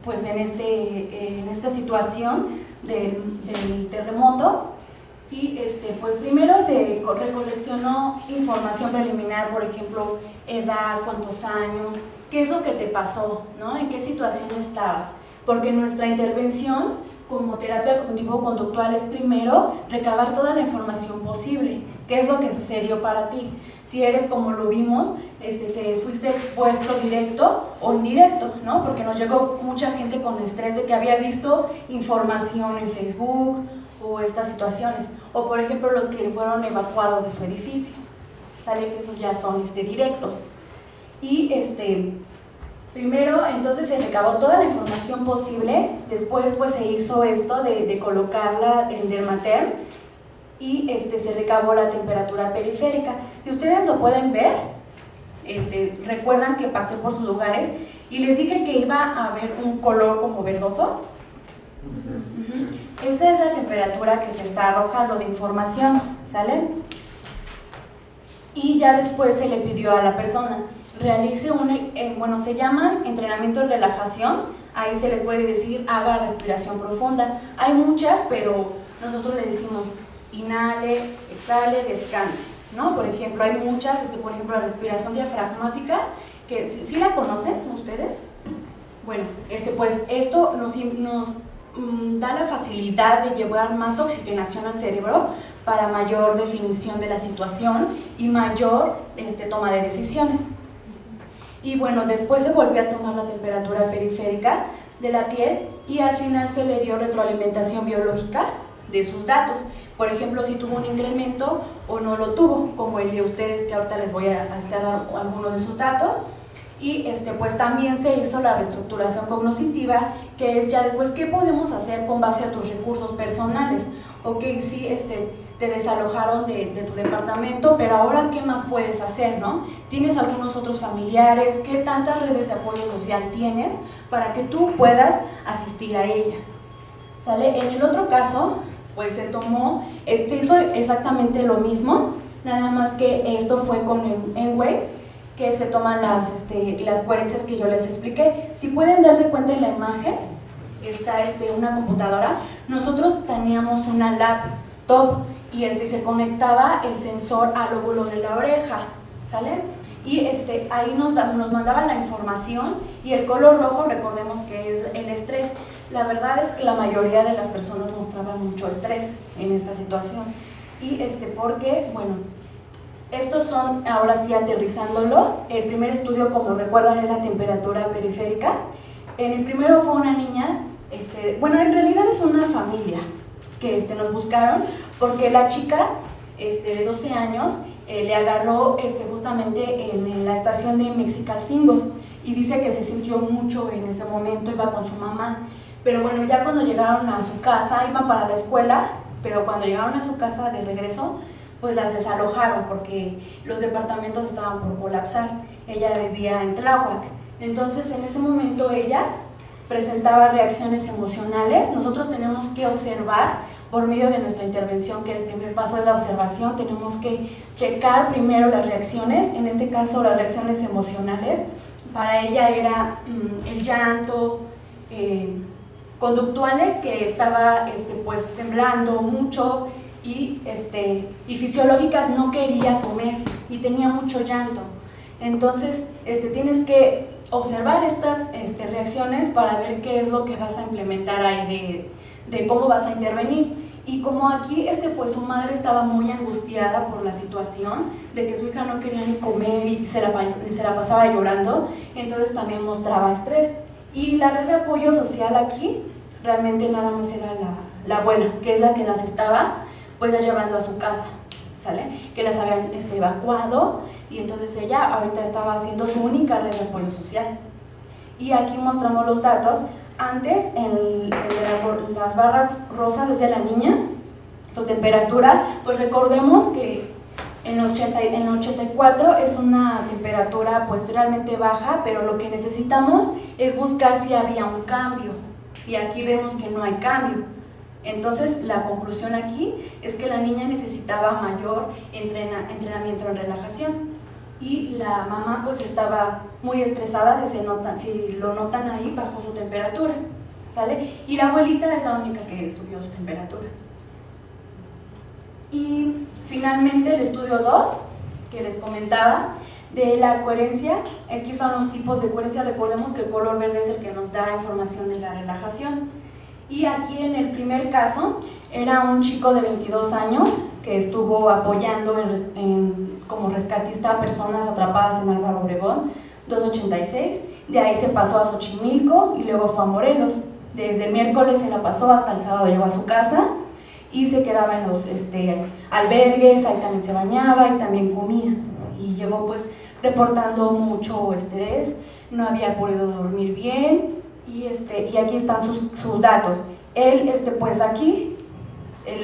pues en esta situación del terremoto. Y pues primero se recoleccionó información preliminar, por ejemplo, edad, cuántos años, qué es lo que te pasó, ¿no? En qué situación estabas, porque nuestra intervención como terapia cognitivo-conductual es primero recabar toda la información posible, qué es lo que sucedió para ti, si eres como lo vimos, que fuiste expuesto directo o indirecto, ¿no? Porque nos llegó mucha gente con estrés de que había visto información en Facebook o estas situaciones, o por ejemplo los que fueron evacuados de su edificio, sale que esos ya son directos. Y primero entonces se recabó toda la información posible, después pues se hizo esto de colocarla en Dermaterm y se recabó la temperatura periférica. Si ustedes lo pueden ver, recuerdan que pasé por sus lugares y les dije que iba a haber un color como verdoso. Esa es la temperatura que se está arrojando de información, ¿sale? Y ya después se le pidió a la persona, realice bueno, se llaman entrenamiento de relajación, ahí se les puede decir, haga respiración profunda. Hay muchas, pero nosotros le decimos, inhale, exhale, descanse, ¿no? Por ejemplo, hay muchas, por ejemplo, la respiración diafragmática, que ¿sí la conocen ustedes? Bueno, pues esto nos da la facilidad de llevar más oxigenación al cerebro para mayor definición de la situación y mayor toma de decisiones. Y bueno, después se volvió a tomar la temperatura periférica de la piel y al final se le dio retroalimentación biológica de sus datos. Por ejemplo, si tuvo un incremento o no lo tuvo, como el de ustedes, que ahorita les voy a dar algunos de sus datos. Y pues también se hizo la reestructuración cognitiva, que es ya después, ¿qué podemos hacer con base a tus recursos personales? Ok, sí, te desalojaron de tu departamento, pero ahora ¿qué más puedes hacer, no? ¿Tienes algunos otros familiares? ¿Qué tantas redes de apoyo social tienes para que tú puedas asistir a ellas? ¿Sale? En el otro caso, pues se hizo exactamente lo mismo, nada más que esto fue con el N-Wave, que se toman las coherencias que yo les expliqué. Si pueden darse cuenta en la imagen, está una computadora. Nosotros teníamos una laptop y se conectaba el sensor al lóbulo de la oreja, ¿sale? Y ahí nos mandaban la información y el color rojo, recordemos que es el estrés. La verdad es que la mayoría de las personas mostraban mucho estrés en esta situación. Y porque, bueno, estos son, ahora sí aterrizándolo, el primer estudio, como recuerdan, es la temperatura periférica. En el primero fue una niña, bueno, en realidad es una familia, nos buscaron, porque la chica de 12 años le agarró justamente en la estación de Mexicalcingo, y dice que se sintió mucho en ese momento, iba con su mamá. Pero bueno, ya cuando llegaron a su casa, iban para la escuela, pero cuando llegaron a su casa de regreso, pues las desalojaron porque los departamentos estaban por colapsar. Ella vivía en Tláhuac. Entonces, en ese momento ella presentaba reacciones emocionales. Nosotros tenemos que observar por medio de nuestra intervención, que el primer paso es la observación. Tenemos que checar primero las reacciones, en este caso las reacciones emocionales. Para ella era el llanto, conductuales, que estaba pues temblando mucho, y fisiológicas, no quería comer y tenía mucho llanto. Entonces tienes que observar estas reacciones para ver qué es lo que vas a implementar ahí, de cómo vas a intervenir. Y como aquí pues su madre estaba muy angustiada por la situación de que su hija no quería ni comer y se la pasaba llorando, entonces también mostraba estrés. Y la red de apoyo social aquí realmente nada más era la abuela, que es la que las estaba pues ya llevando a su casa, ¿sale? Que las habían evacuado, y entonces ella ahorita estaba haciendo su única red de apoyo social. Y aquí mostramos los datos. Antes, en las barras rosas es de la niña, su temperatura, pues recordemos que en 84 es una temperatura pues realmente baja, pero lo que necesitamos es buscar si había un cambio, y aquí vemos que no hay cambio. Entonces, la conclusión aquí es que la niña necesitaba mayor entrenamiento en relajación, y la mamá pues estaba muy estresada, si lo notan ahí, bajó su temperatura, ¿sale? Y la abuelita es la única que subió su temperatura. Y finalmente el estudio 2, que les comentaba, de la coherencia. Aquí son los tipos de coherencia. Recordemos que el color verde es el que nos da información de la relajación. Y aquí en el primer caso era un chico de 22 años que estuvo apoyando como rescatista a personas atrapadas en Álvaro Obregón, 286. De ahí se pasó a Xochimilco y luego fue a Morelos. Desde el miércoles se la pasó hasta el sábado, llegó a su casa y se quedaba en los albergues, ahí también se bañaba y también comía. Y llegó pues reportando mucho estrés, no había podido dormir bien, y aquí están sus datos. Él, pues aquí,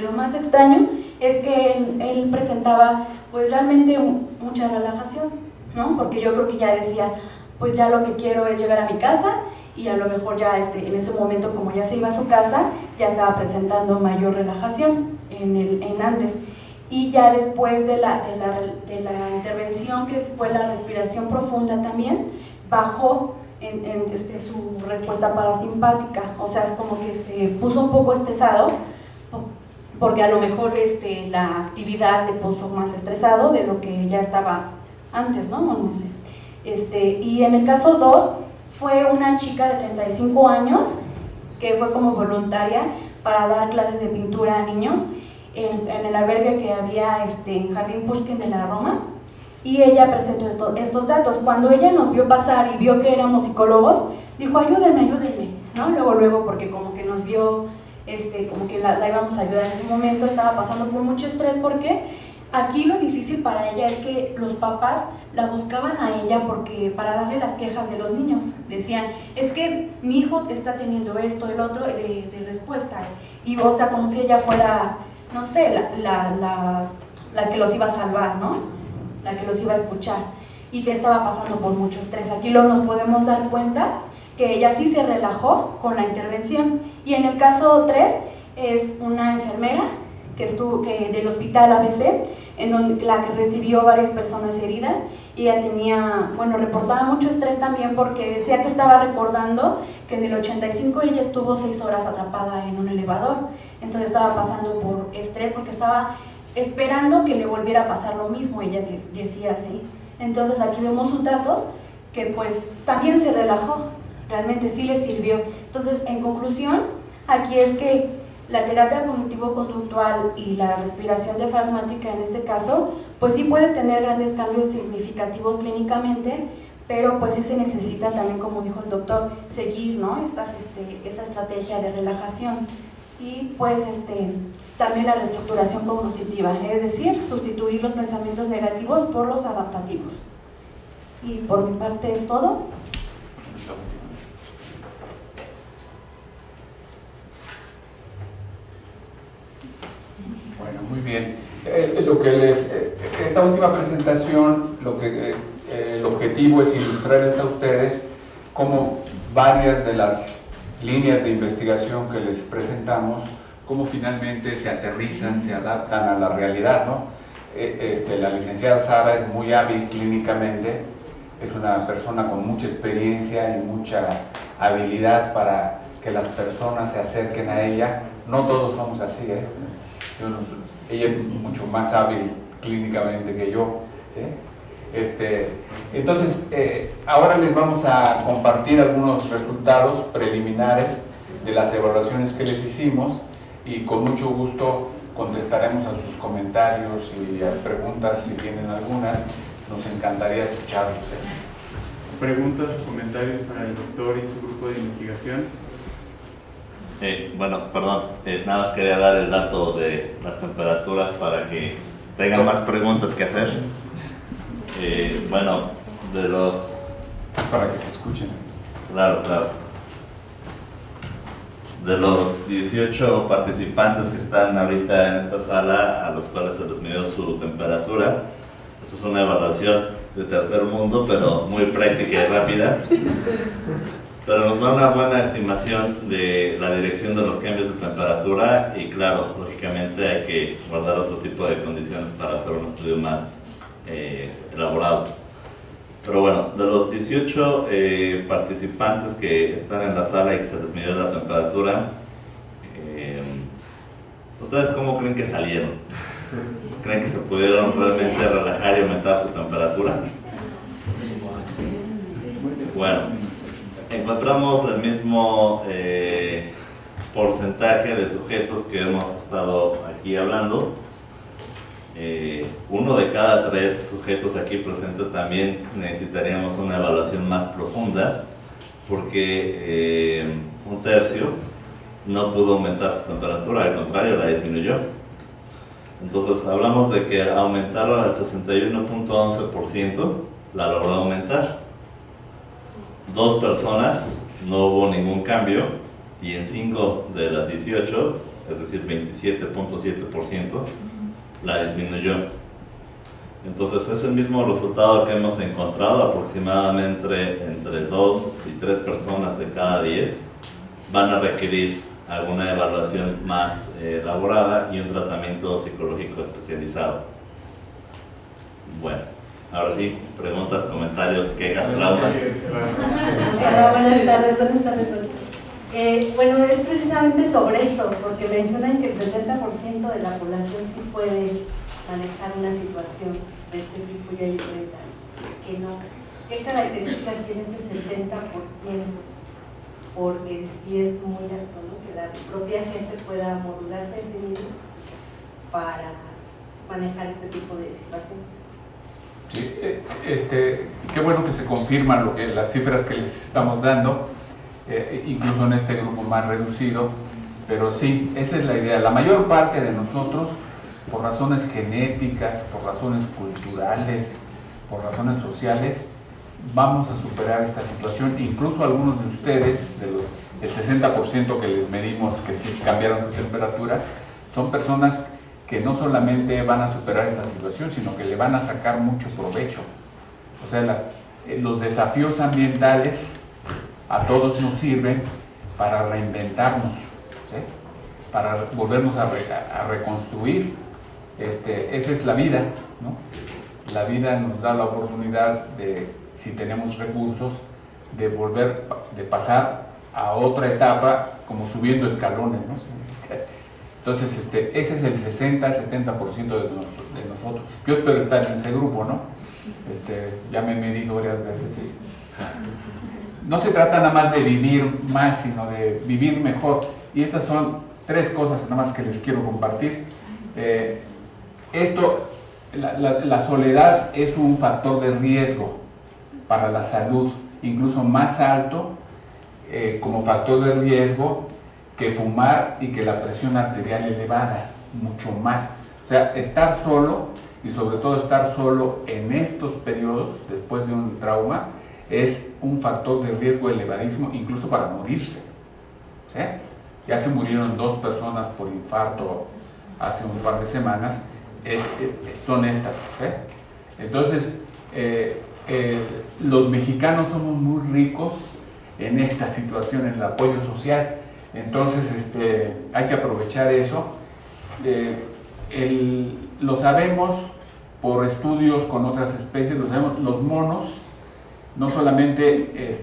lo más extraño es que él presentaba pues realmente mucha relajación, ¿no? Porque yo creo que ya decía, pues ya lo que quiero es llegar a mi casa, y a lo mejor ya en ese momento, como ya se iba a su casa, ya estaba presentando mayor relajación en antes. Y ya después de la intervención, que fue la respiración profunda también, bajó su respuesta parasimpática. O sea, es como que se puso un poco estresado, porque a lo mejor la actividad le puso más estresado de lo que ya estaba antes, ¿no? No sé. Y en el caso 2 fue una chica de 35 años que fue como voluntaria para dar clases de pintura a niños en el albergue que había en Jardín Pushkin de la Roma, y ella presentó estos datos. Cuando ella nos vio pasar y vio que éramos psicólogos, dijo, ayúdenme, ¿no? Luego, porque como que nos vio, como que la íbamos a ayudar en ese momento, estaba pasando por mucho estrés, porque aquí lo difícil para ella es que los papás la buscaban a ella para darle las quejas de los niños. Decían, es que mi hijo está teniendo esto, el otro, de respuesta. Y, o sea, como si ella fuera, no sé, la que los iba a salvar, ¿no? La que los iba a escuchar. Y que estaba pasando por mucho estrés. Aquí nos podemos dar cuenta que ella sí se relajó con la intervención. Y en el caso 3 es una enfermera que del hospital ABC, en donde la que recibió varias personas heridas, y ella reportaba mucho estrés también, porque decía que estaba recordando que en el 85 ella estuvo 6 horas atrapada en un elevador. Entonces estaba pasando por estrés porque estaba esperando que le volviera a pasar lo mismo, ella decía así. Entonces aquí vemos sus datos, que pues también se relajó, realmente sí le sirvió. Entonces, en conclusión, aquí es que la terapia cognitivo-conductual y la respiración diafragmática en este caso, pues sí puede tener grandes cambios significativos clínicamente, pero pues sí se necesita también, como dijo el doctor, seguir, ¿no? Esta estrategia de relajación. y pues también la reestructuración cognitiva, es decir, sustituir los pensamientos negativos por los adaptativos. Y por mi parte es todo. Bueno, muy bien. Esta última presentación, el objetivo es ilustrarles a ustedes cómo varias de las líneas de investigación que les presentamos, cómo finalmente se aterrizan, se adaptan a la realidad, ¿no? La licenciada Sara es muy hábil clínicamente, es una persona con mucha experiencia y mucha habilidad para que las personas se acerquen a ella. No todos somos así, ¿eh? Ella es mucho más hábil clínicamente que yo, ¿sí? Entonces, ahora les vamos a compartir algunos resultados preliminares de las evaluaciones que les hicimos y con mucho gusto contestaremos a sus comentarios y a preguntas si tienen algunas. Nos encantaría escucharlos. ¿Preguntas o comentarios para el doctor y su grupo de investigación? Bueno, perdón, nada más quería dar el dato de las temperaturas para que tengan más preguntas que hacer. Bueno, de los... Para que te escuchen. Claro, claro. De los 18 participantes que están ahorita en esta sala, a los cuales se les midió su temperatura, esta es una evaluación de tercer mundo, pero muy práctica y rápida. Pero nos da una buena estimación de la dirección de los cambios de temperatura y claro, lógicamente hay que guardar otro tipo de condiciones para hacer un estudio más elaborado. Pero bueno, de los 18 participantes que están en la sala y que se les midió la temperatura, ¿ustedes cómo creen que salieron? ¿Creen que se pudieron realmente relajar y aumentar su temperatura? Bueno, encontramos el mismo porcentaje de sujetos que hemos estado aquí hablando. 1 de cada 3 sujetos aquí presentes también necesitaríamos una evaluación más profunda porque 1/3 no pudo aumentar su temperatura, al contrario, la disminuyó. Entonces hablamos de que aumentaron al 61.11%, la logró aumentar. 2 personas no hubo ningún cambio y en 5 de las 18, es decir 27.7%, la disminuyó. Entonces es el mismo resultado que hemos encontrado, aproximadamente entre 2 y 3 personas de cada 10 van a requerir alguna evaluación más elaborada y un tratamiento psicológico especializado. Bueno, ahora sí, preguntas, comentarios, quejas, traumas. Hola, buenas tardes, bueno, es precisamente sobre esto, porque mencionan que el 70% de la población sí puede manejar una situación de este tipo, y hay 30% que no. ¿Qué características tiene ese 70%? Porque sí es muy alto, ¿no? Que la propia gente pueda modularse a sí mismo para manejar este tipo de situaciones. Sí, qué bueno que se confirman las cifras que les estamos dando, incluso en este grupo más reducido, pero sí, esa es la idea. La mayor parte de nosotros, por razones genéticas, por razones culturales, por razones sociales, vamos a superar esta situación. Incluso algunos de ustedes, el 60% que les medimos que sí cambiaron su temperatura, son personas que no solamente van a superar esta situación, sino que le van a sacar mucho provecho. O sea, los desafíos ambientales a todos nos sirven para reinventarnos, ¿sí? Para volvernos a reconstruir. Esa es la vida, ¿no? La vida nos da la oportunidad de, si tenemos recursos, de pasar a otra etapa, como subiendo escalones, ¿no? Entonces, ese es el 60-70% de nosotros. Yo espero estar en ese grupo, ¿no? Ya me he medido varias veces y no se trata nada más de vivir más, sino de vivir mejor. Y estas son 3 cosas nada más que les quiero compartir. La soledad es un factor de riesgo para la salud, incluso más alto como factor de riesgo que fumar y que la presión arterial elevada, mucho más. O sea, estar solo, y sobre todo estar solo en estos periodos, después de un trauma, es un factor de riesgo elevadísimo, incluso para morirse. ¿Sí? Ya se murieron 2 personas por infarto hace un par de semanas, son estas. ¿Sí? Entonces, los mexicanos somos muy ricos en esta situación, en el apoyo social. Entonces, hay que aprovechar eso. Lo sabemos por estudios con otras especies, lo sabemos, los monos no solamente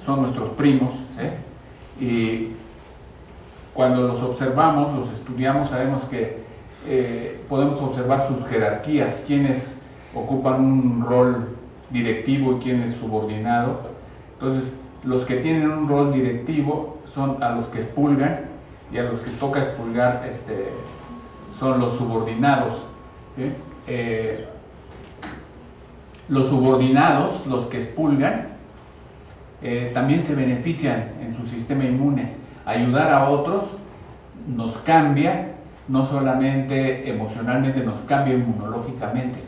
son nuestros primos, ¿sí? Y cuando los observamos, los estudiamos, sabemos que podemos observar sus jerarquías, quiénes ocupan un rol directivo y quién es subordinado. Entonces, los que tienen un rol directivo son a los que expulgan, y a los que toca expulgar son los subordinados. ¿Sí? Los subordinados, los que expulgan, también se benefician en su sistema inmune. Ayudar a otros nos cambia, no solamente emocionalmente, nos cambia inmunológicamente.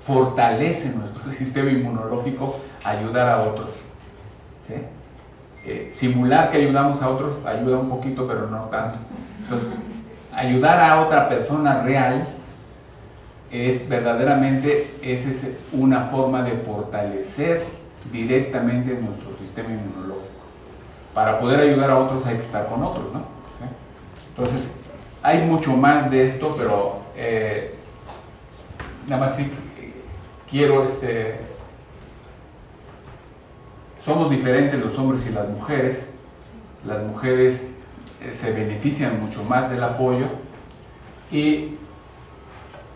Fortalece nuestro sistema inmunológico ayudar a otros. ¿Sí? Simular que ayudamos a otros ayuda un poquito, pero no tanto. Entonces, ayudar a otra persona real es verdaderamente una forma de fortalecer directamente nuestro sistema inmunológico. Para poder ayudar a otros hay que estar con otros, ¿no? ¿Sí? Entonces, hay mucho más de esto, pero nada más sí quiero, somos diferentes los hombres y las mujeres. Las mujeres se benefician mucho más del apoyo, y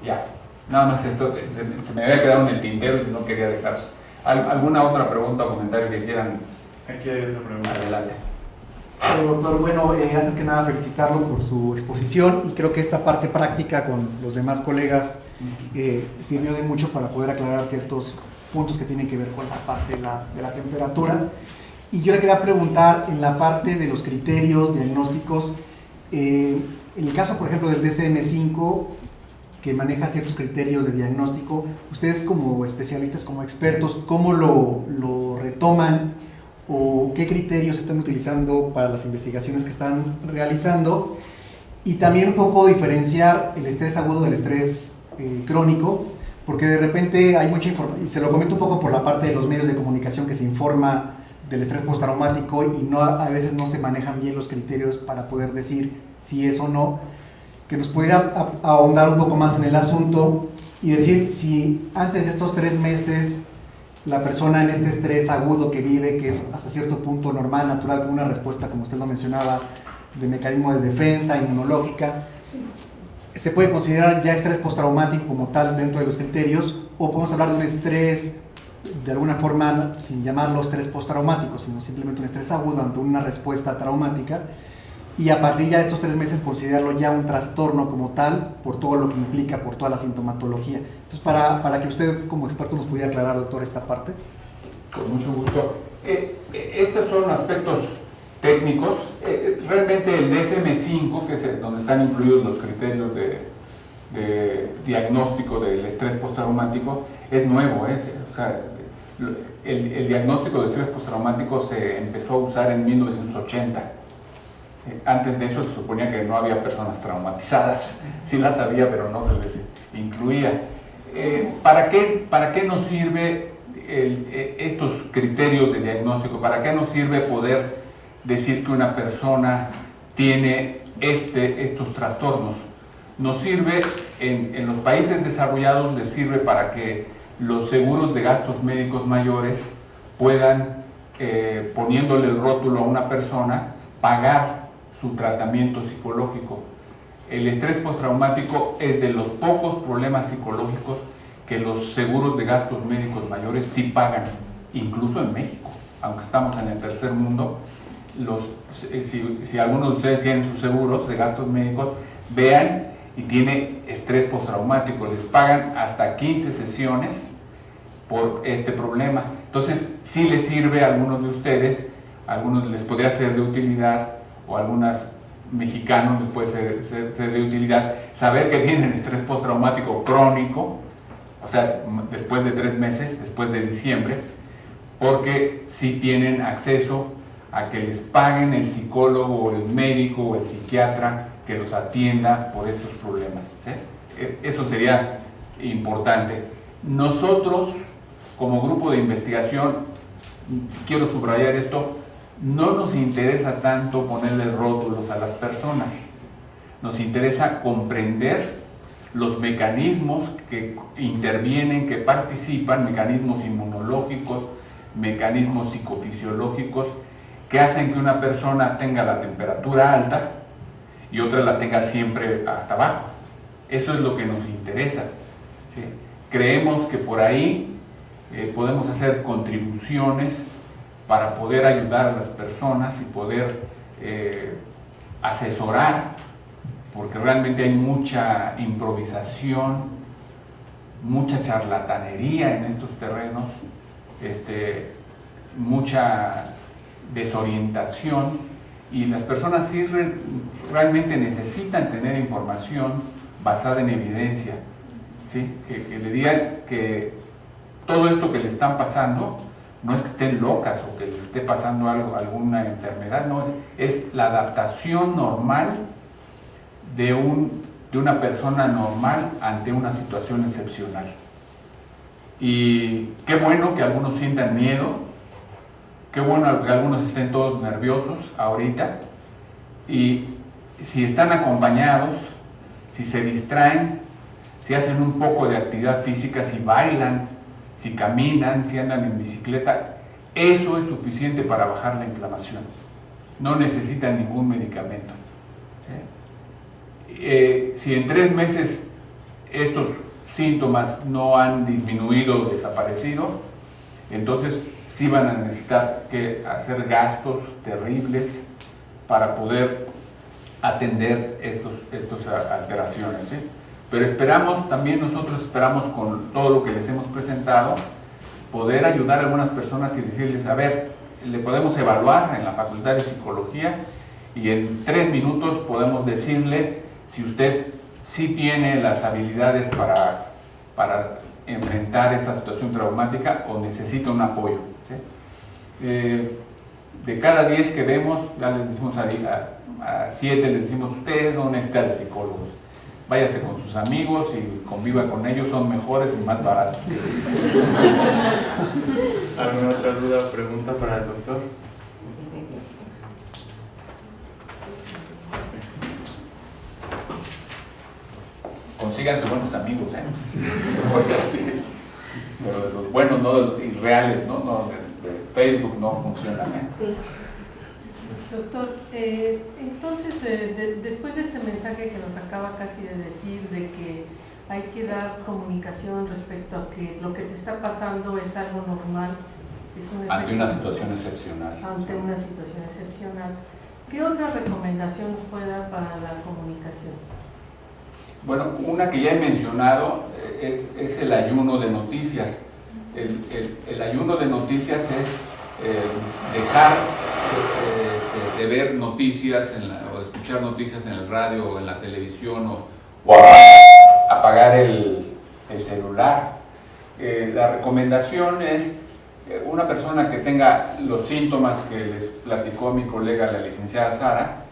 ya, nada más esto, se me había quedado en el tintero y no quería dejar. ¿Alguna otra pregunta o comentario que quieran? Aquí hay otra pregunta. Adelante. Doctor, bueno, antes que nada felicitarlo por su exposición, y creo que esta parte práctica con los demás colegas sirvió de mucho para poder aclarar ciertos puntos que tienen que ver con la parte de la temperatura. Y yo le quería preguntar en la parte de los criterios diagnósticos, en el caso, por ejemplo, del DSM-5, que maneja ciertos criterios de diagnóstico, ustedes como especialistas, como expertos, ¿cómo lo retoman o qué criterios están utilizando para las investigaciones que están realizando? Y también un poco diferenciar el estrés agudo del estrés crónico, porque de repente hay mucha información, y se lo comento un poco por la parte de los medios de comunicación, que se informa del estrés postraumático y a veces no se manejan bien los criterios para poder decir si es o no, que nos pudiera ahondar un poco más en el asunto y decir si antes de estos 3 meses la persona en este estrés agudo que vive, que es hasta cierto punto normal, natural, con una respuesta, como usted lo mencionaba, de mecanismo de defensa inmunológica, ¿se puede considerar ya estrés postraumático como tal dentro de los criterios, o podemos hablar de un estrés de alguna forma, sin llamarlo estrés postraumático, sino simplemente un estrés agudo ante una respuesta traumática, y a partir ya de estos 3 meses considerarlo ya un trastorno como tal, por todo lo que implica, por toda la sintomatología? Entonces, para que usted como experto nos pudiera aclarar, doctor, esta parte. Con mucho gusto. Estos son aspectos técnicos. Realmente el DSM-5, que es donde están incluidos los criterios de diagnóstico del estrés postraumático, es nuevo. O sea, el diagnóstico de estrés postraumático se empezó a usar en 1980. Antes de eso se suponía que no había personas traumatizadas. Sí las había, pero no se les incluía. ¿Para qué nos sirve estos criterios de diagnóstico? ¿Para qué nos sirve poder decir que una persona tiene estos trastornos? Nos sirve, en los países desarrollados les sirve para que los seguros de gastos médicos mayores puedan, poniéndole el rótulo a una persona, pagar su tratamiento psicológico. El estrés postraumático es de los pocos problemas psicológicos que los seguros de gastos médicos mayores sí pagan, incluso en México, aunque estamos en el tercer mundo. Si algunos de ustedes tienen sus seguros de gastos médicos, vean, y tiene estrés postraumático, les pagan hasta 15 sesiones por este problema. Entonces, sí les sirve a algunos de ustedes a algunos les podría ser de utilidad, o a algunos mexicanos les puede ser de utilidad, saber que tienen estrés postraumático crónico, o sea, después de 3 meses, después de diciembre, porque sí tienen acceso a que les paguen el psicólogo o el médico o el psiquiatra que los atienda por estos problemas, ¿sí? Eso sería importante. Nosotros, como grupo de investigación, quiero subrayar esto, no nos interesa tanto ponerle rótulos a las personas, nos interesa comprender los mecanismos que intervienen, que participan, mecanismos inmunológicos, mecanismos psicofisiológicos, que hacen que una persona tenga la temperatura alta y otra la tenga siempre hasta abajo. Eso es lo que nos interesa, ¿sí? Creemos que por ahí podemos hacer contribuciones para poder ayudar a las personas y poder asesorar, porque realmente hay mucha improvisación, mucha charlatanería en estos terrenos, mucha desorientación, y las personas sí realmente necesitan tener información basada en evidencia, ¿sí? Que le digan que todo esto que le están pasando no es que estén locas o que les esté pasando algo, alguna enfermedad, no, es la adaptación normal de una persona normal ante una situación excepcional. Y qué bueno que algunos sientan miedo, qué bueno que algunos estén todos nerviosos ahorita, y si están acompañados, si se distraen, si hacen un poco de actividad física, si bailan, si caminan, si andan en bicicleta, eso es suficiente para bajar la inflamación. No necesitan ningún medicamento, ¿sí? Si en 3 meses estos síntomas no han disminuido o desaparecido, entonces sí van a necesitar que hacer gastos terribles para poder atender estas alteraciones, ¿sí? Pero esperamos, también nosotros esperamos con todo lo que les hemos presentado, poder ayudar a algunas personas y decirles, a ver, le podemos evaluar en la Facultad de Psicología y en 3 minutos podemos decirle si usted sí tiene las habilidades para enfrentar esta situación traumática o necesita un apoyo, ¿sí? De cada 10 que vemos, ya les decimos a 7 les decimos, ustedes no necesitan de psicólogos, váyase con sus amigos y conviva con ellos, son mejores y más baratos. ¿Alguna otra duda o pregunta para el doctor? Consíganse buenos amigos, ¿eh? Pero de los buenos, no de los irreales, ¿no? De Facebook no funcionan, ¿eh? Doctor, entonces, después de este mensaje que nos acaba casi de decir, de que hay que dar comunicación respecto a que lo que te está pasando es algo normal, es ante una situación excepcional. Ante una situación excepcional. ¿Qué otra recomendación nos puede dar para la comunicación? Bueno, una que ya he mencionado es el ayuno de noticias. El ayuno de noticias es dejar de ver noticias o escuchar noticias en el radio o en la televisión o apagar el celular. La recomendación es una persona que tenga los síntomas que les platicó mi colega la licenciada Sara,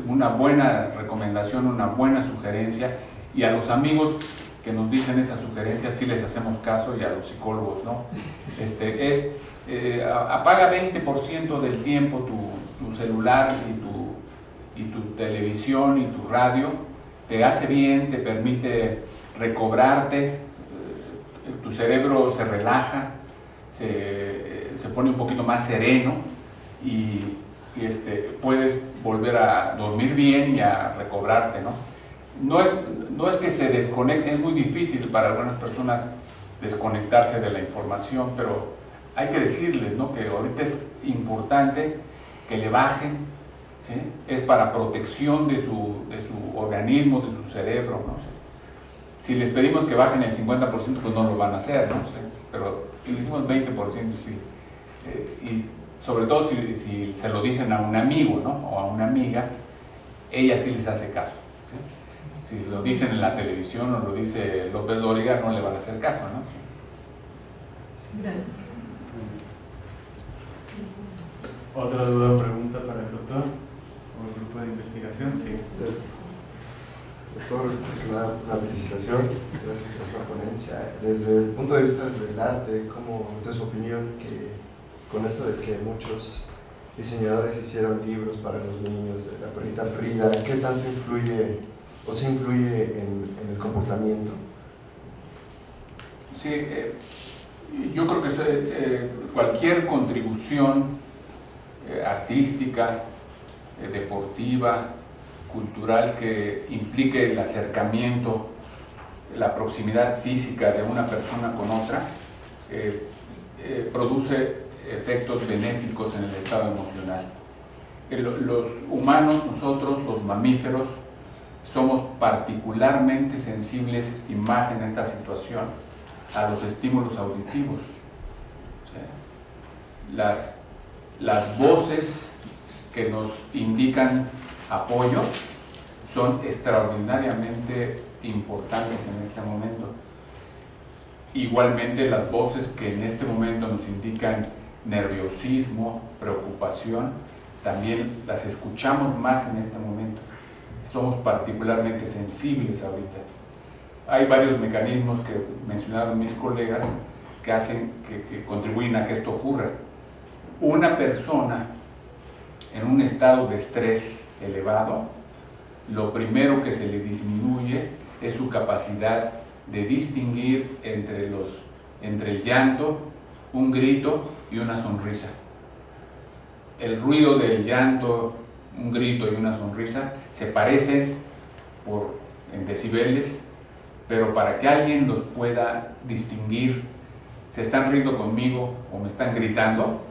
una buena recomendación, una buena sugerencia, y a los amigos que nos dicen esas sugerencias sí les hacemos caso, y a los psicólogos, ¿no? Apaga 20% del tiempo tu celular y tu televisión y tu radio, te hace bien, te permite recobrarte, tu cerebro se relaja, se pone un poquito más sereno y puedes volver a dormir bien y a recobrarte, ¿no? No es que se desconecte, es muy difícil para algunas personas desconectarse de la información, pero hay que decirles, ¿no?, que ahorita es importante que le bajen, ¿sí? Es para protección de su organismo, de su cerebro, ¿no? Si les pedimos que bajen el 50%, pues no lo van a hacer, ¿no? Pero si le hicimos 20%, sí. Y sobre todo si se lo dicen a un amigo, ¿no? O a una amiga, ella sí les hace caso, ¿sí? Si lo dicen en la televisión o lo dice López Dóriga, no le van a hacer caso, ¿no? Sí. Gracias. ¿Otra duda o pregunta para el doctor o el grupo de investigación? Sí. Doctor, una felicitación, gracias por esta ponencia. Desde el punto de vista del arte, ¿cómo es su opinión que con esto de que muchos diseñadores hicieron libros para los niños, de la perrita Frida, qué tanto influye o se influye en el comportamiento? Sí, yo creo que cualquier contribución artística, deportiva, cultural que implique el acercamiento, la proximidad física de una persona con otra, produce efectos benéficos en el estado emocional. Los humanos, nosotros, los mamíferos, somos particularmente sensibles, y más en esta situación, a los estímulos auditivos. ¿Sí? Las voces que nos indican apoyo son extraordinariamente importantes en este momento. Igualmente las voces que en este momento nos indican nerviosismo, preocupación, también las escuchamos más en este momento. Somos particularmente sensibles ahorita. Hay varios mecanismos que mencionaron mis colegas que hacen, que contribuyen a que esto ocurra. Una persona en un estado de estrés elevado, lo primero que se le disminuye es su capacidad de distinguir entre el llanto, un grito y una sonrisa. El ruido del llanto, un grito y una sonrisa se parecen en decibeles, pero para que alguien los pueda distinguir, se están riendo conmigo o me están gritando,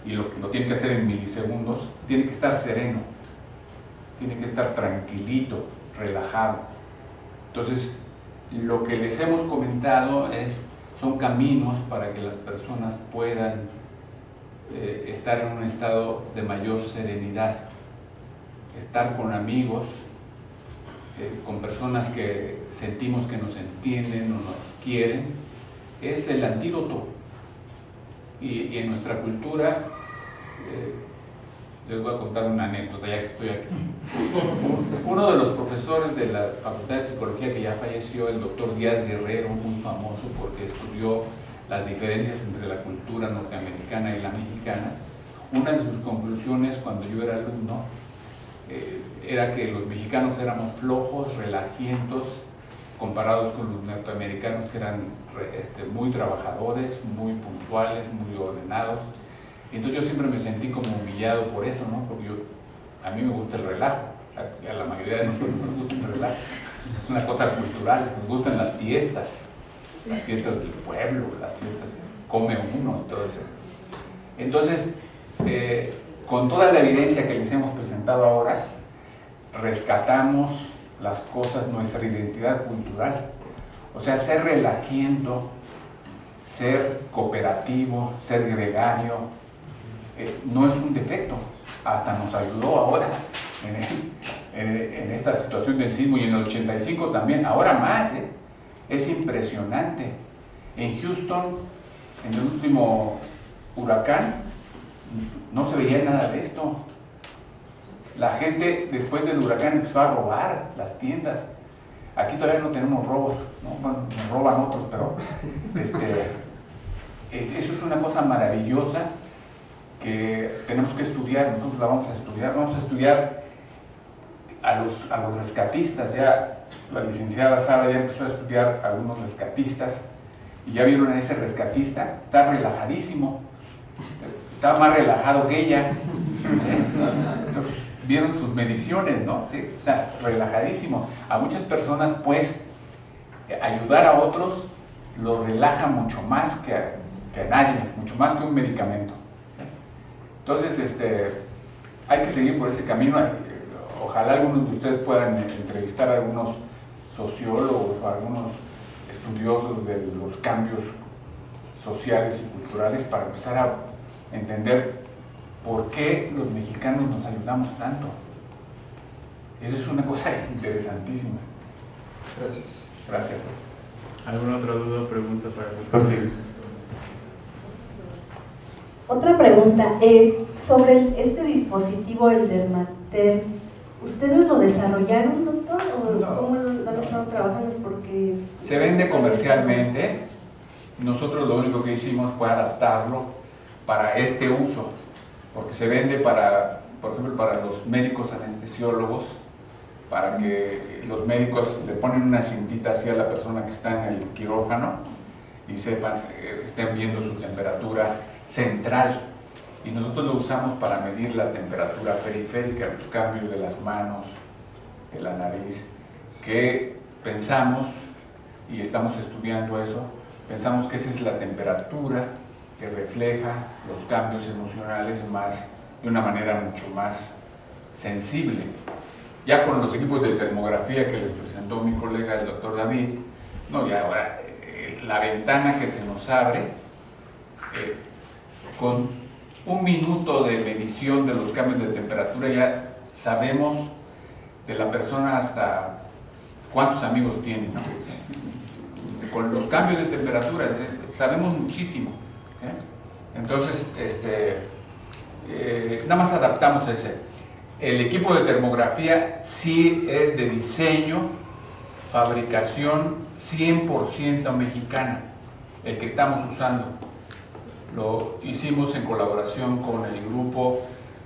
y lo tiene que hacer en milisegundos, tiene que estar sereno, tiene que estar tranquilito, relajado. Entonces, lo que les hemos comentado son caminos para que las personas puedan estar en un estado de mayor serenidad, estar con amigos, con personas que sentimos que nos entienden o nos quieren, es el antídoto. Y en nuestra cultura, les voy a contar una anécdota ya que estoy aquí. Uno de los profesores de la Facultad de Psicología que ya falleció, el doctor Díaz Guerrero, muy famoso porque estudió las diferencias entre la cultura norteamericana y la mexicana, una de sus conclusiones cuando yo era alumno era que los mexicanos éramos flojos, relajientos, comparados con los norteamericanos que eran muy trabajadores, muy puntuales, muy ordenados. Entonces yo siempre me sentí como humillado por eso, ¿no? Porque a mí me gusta el relajo, a la mayoría de nosotros nos gusta el relajo, es una cosa cultural, nos gustan las fiestas del pueblo, las fiestas, come uno y todo eso. Entonces, con toda la evidencia que les hemos presentado ahora, rescatamos las cosas, nuestra identidad cultural. O sea, ser relajiento, ser cooperativo, ser gregario, no es un defecto, hasta nos ayudó ahora en esta situación del sismo, y en el 85 también, ahora más, es impresionante. En Houston, en el último huracán, no se veía nada de esto. La gente después del huracán empezó a robar las tiendas. Aquí todavía no tenemos robos, ¿no? Bueno, nos roban otros, pero eso es una cosa maravillosa que tenemos que estudiar. Nosotros la vamos a estudiar a los rescatistas. Ya la licenciada Sara ya empezó a estudiar a algunos rescatistas, y ya vieron a ese rescatista, está relajadísimo, está más relajado que ella, ¿sí? Vieron sus mediciones, ¿no? Sí, está relajadísimo. A muchas personas, pues, ayudar a otros lo relaja mucho más que a nadie, mucho más que un medicamento, ¿sí? Entonces, hay que seguir por ese camino. Ojalá algunos de ustedes puedan entrevistar a algunos sociólogos o a algunos estudiosos de los cambios sociales y culturales para empezar a entender ¿por qué los mexicanos nos ayudamos tanto? Eso es una cosa interesantísima. Gracias. Gracias. ¿Alguna otra duda o pregunta para el doctor? Sí. Otra pregunta es sobre este dispositivo, el Dermater. ¿Ustedes lo desarrollaron, doctor? ¿O No, cómo lo han estado trabajando? Porque Se vende comercialmente. Nosotros lo único que hicimos fue adaptarlo para este uso, porque se vende para, por ejemplo, para los médicos anestesiólogos, para que los médicos le ponen una cintita así a la persona que está en el quirófano y sepan, estén viendo su temperatura central. Y nosotros lo usamos para medir la temperatura periférica, los cambios de las manos, de la nariz, que pensamos, y estamos estudiando eso, pensamos que esa es la temperatura que refleja los cambios emocionales de una manera mucho más sensible. Ya con los equipos de termografía que les presentó mi colega el doctor David, no, ya ahora la ventana que se nos abre, con un minuto de medición de los cambios de temperatura ya sabemos de la persona hasta cuántos amigos tiene, ¿no? Con los cambios de temperatura sabemos muchísimo, ¿eh? Entonces, nada más adaptamos ese. El equipo de termografía sí es de diseño, fabricación 100% mexicana, el que estamos usando. Lo hicimos en colaboración con el grupo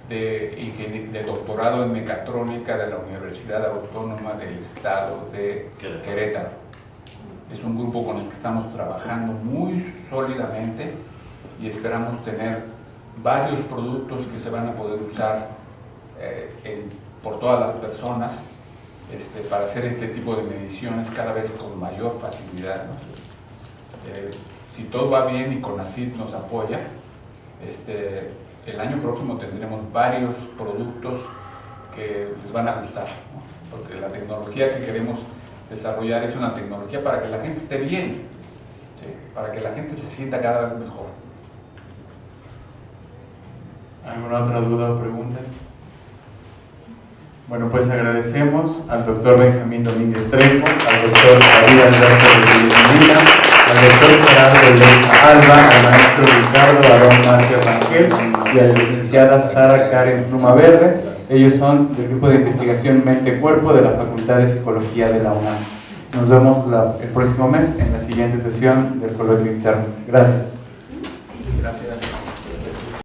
de doctorado en mecatrónica de la Universidad Autónoma del Estado de Querétaro. Es un grupo con el que estamos trabajando muy sólidamente y esperamos tener varios productos que se van a poder usar por todas las personas para hacer este tipo de mediciones cada vez con mayor facilidad, ¿no? Si todo va bien y CONACYT nos apoya, el año próximo tendremos varios productos que les van a gustar, ¿no? Porque la tecnología que queremos desarrollar es una tecnología para que la gente esté bien, ¿sí? Para que la gente se sienta cada vez mejor. ¿Alguna otra duda o pregunta? Bueno, pues agradecemos al doctor Benjamín Domínguez Trejo, al doctor David Alberto Rodríguez Medina, al doctor Gerardo Leija Alba, al maestro Ricardo Aarón Márquez Rangel y a la licenciada Sara Karen Pluma Verde. Ellos son del grupo de investigación Mente-Cuerpo de la Facultad de Psicología de la UNAM. Nos vemos el próximo mes en la siguiente sesión del coloquio interno. Gracias. Gracias.